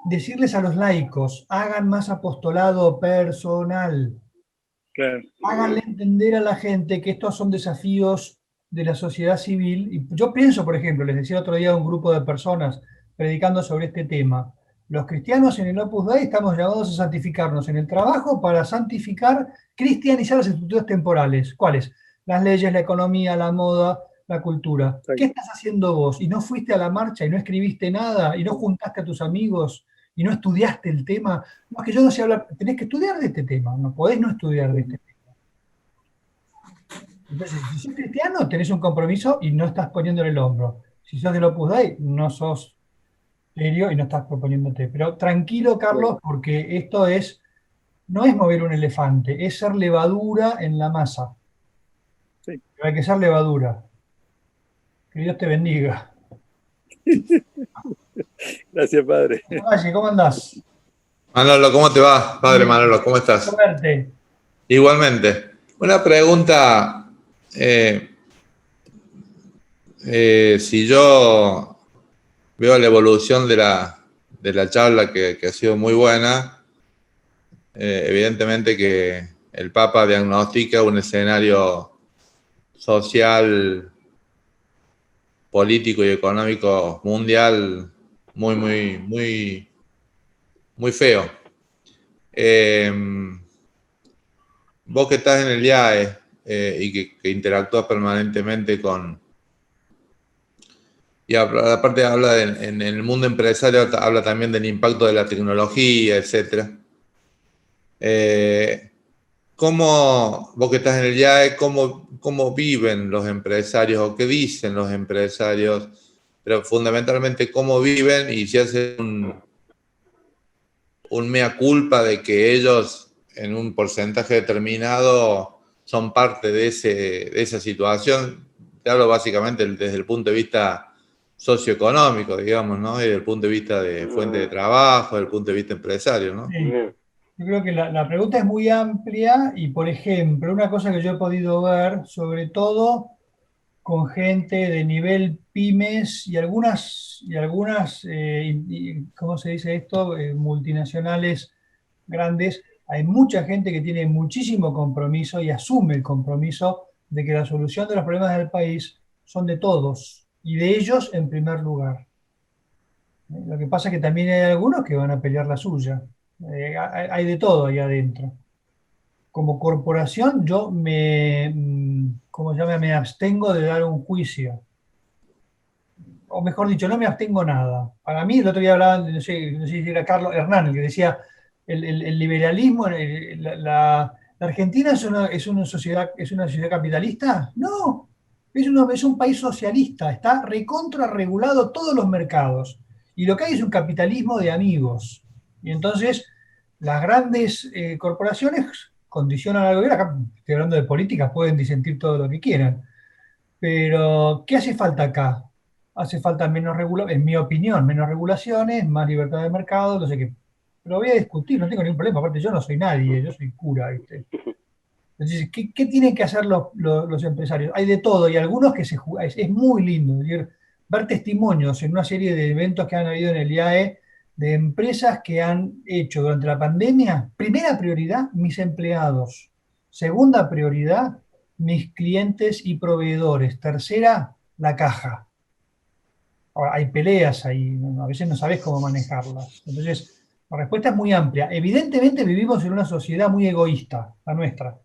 Decirles a los laicos, hagan más apostolado personal. Claro. Háganle entender a la gente que estos son desafíos de la sociedad civil. Y yo pienso, por ejemplo, les decía otro día a un grupo de personas predicando sobre este tema, los cristianos en el Opus Dei estamos llamados a santificarnos en el trabajo para santificar, cristianizar las estructuras temporales. ¿Cuáles? Las leyes, la economía, la moda, la cultura. ¿Qué estás haciendo vos? ¿Y no fuiste a la marcha y no escribiste nada y no juntaste a tus amigos y no estudiaste el tema? No, es que yo no sé hablar, tenés que estudiar de este tema, no podés no estudiar de este tema. Entonces, si sos cristiano, tenés un compromiso y no estás poniéndole el hombro. Si sos del Opus Dei, no sos serio y no estás proponiéndote. Pero tranquilo, Carlos, porque esto no es mover un elefante, es ser levadura en la masa. Sí. Pero hay que ser levadura. Que Dios te bendiga. Gracias, padre. Valle, ¿cómo andás? Manolo, ¿cómo te va? Padre Manolo, ¿cómo estás? Suerte. Igualmente. Una pregunta, si yo veo la evolución de la charla que ha sido muy buena, evidentemente que el Papa diagnostica un escenario social, político y económico mundial muy feo. Vos que estás en el IAE y que interactúas permanentemente y aparte habla en el mundo empresario, habla también del impacto de la tecnología, etc. Vos que estás en el IAE, ¿cómo viven los empresarios o qué dicen los empresarios? Pero fundamentalmente cómo viven y si hacen un mea culpa de que ellos en un porcentaje determinado son parte de esa situación. Te hablo básicamente desde el punto de vista socioeconómico, digamos, ¿no? Y desde el punto de vista de fuente de trabajo, desde el punto de vista empresario, ¿no? Sí. Yo creo que la pregunta es muy amplia y, por ejemplo, una cosa que yo he podido ver, sobre todo con gente de nivel pymes y algunas ¿cómo se dice esto? Multinacionales grandes, hay mucha gente que tiene muchísimo compromiso y asume el compromiso de que la solución de los problemas del país son de todos y de ellos en primer lugar. Lo que pasa es que también hay algunos que van a pelear la suya. Hay de todo ahí adentro. Como corporación yo me abstengo de dar un juicio. O mejor dicho, no me abstengo nada. Para mí, el otro día hablaban, no sé si era Carlos Hernán, el que decía, el liberalismo, la Argentina es una sociedad capitalista. No, es un país socialista, está recontra regulado todos los mercados. Y lo que hay es un capitalismo de amigos. Y entonces, las grandes corporaciones condicionan al gobierno. Acá estoy hablando de políticas, pueden disentir todo lo que quieran. Pero, ¿qué hace falta acá? Hace falta menos regulaciones, en mi opinión, menos regulaciones, más libertad de mercado, no sé qué. Pero voy a discutir, no tengo ningún problema. Aparte, yo no soy nadie, yo soy cura, ¿viste? Entonces, ¿qué tienen que hacer los empresarios? Hay de todo, y algunos que es muy lindo. Es decir, ver testimonios en una serie de eventos que han habido en el IAE de empresas que han hecho durante la pandemia, primera prioridad, mis empleados. Segunda prioridad, mis clientes y proveedores. Tercera, la caja. Ahora, hay peleas ahí, ¿no? A veces no sabes cómo manejarlas. Entonces, la respuesta es muy amplia. Evidentemente vivimos en una sociedad muy egoísta, la nuestra.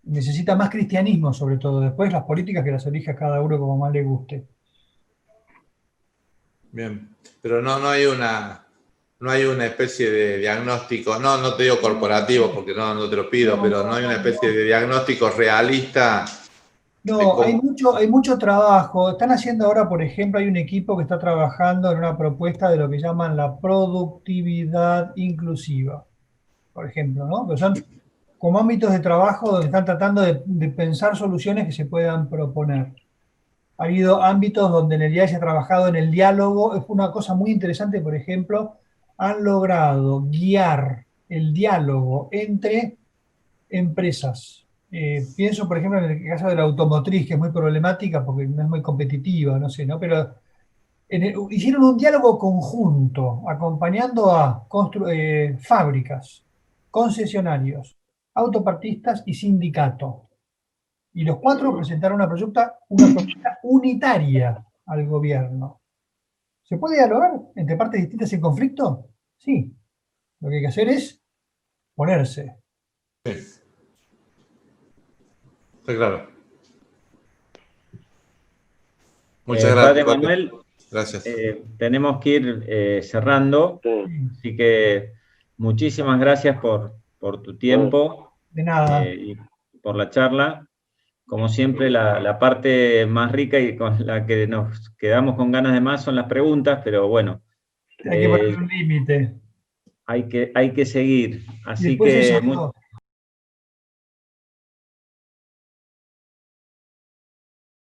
Necesita más cristianismo, sobre todo. Después las políticas que las elija cada uno como más le guste. Bien, pero no hay una especie de diagnóstico, no te digo corporativo porque no te lo pido, pero no hay una especie de diagnóstico realista. No, hay mucho trabajo. Están haciendo ahora, por ejemplo, hay un equipo que está trabajando en una propuesta de lo que llaman la productividad inclusiva, por ejemplo, ¿no? Que son como ámbitos de trabajo donde están tratando de pensar soluciones que se puedan proponer. Ha habido ámbitos donde en el día se ha trabajado en el diálogo. Es una cosa muy interesante, por ejemplo, han logrado guiar el diálogo entre empresas. Pienso, por ejemplo, en el caso de la automotriz, que es muy problemática porque no es muy competitiva, no sé, ¿no? Pero hicieron un diálogo conjunto, acompañando a fábricas, concesionarios, autopartistas y sindicato. Y los cuatro presentaron una propuesta unitaria al gobierno. ¿Se puede dialogar entre partes distintas en conflicto? Sí. Lo que hay que hacer es ponerse. Sí. Está claro. Muchas gracias. Padre Manuel, gracias. Tenemos que ir cerrando, así que muchísimas gracias por tu tiempo. De nada. Y por la charla. Como siempre, la parte más rica y con la que nos quedamos con ganas de más son las preguntas, pero bueno. Hay que poner un límite. Hay que seguir. Así después que eso,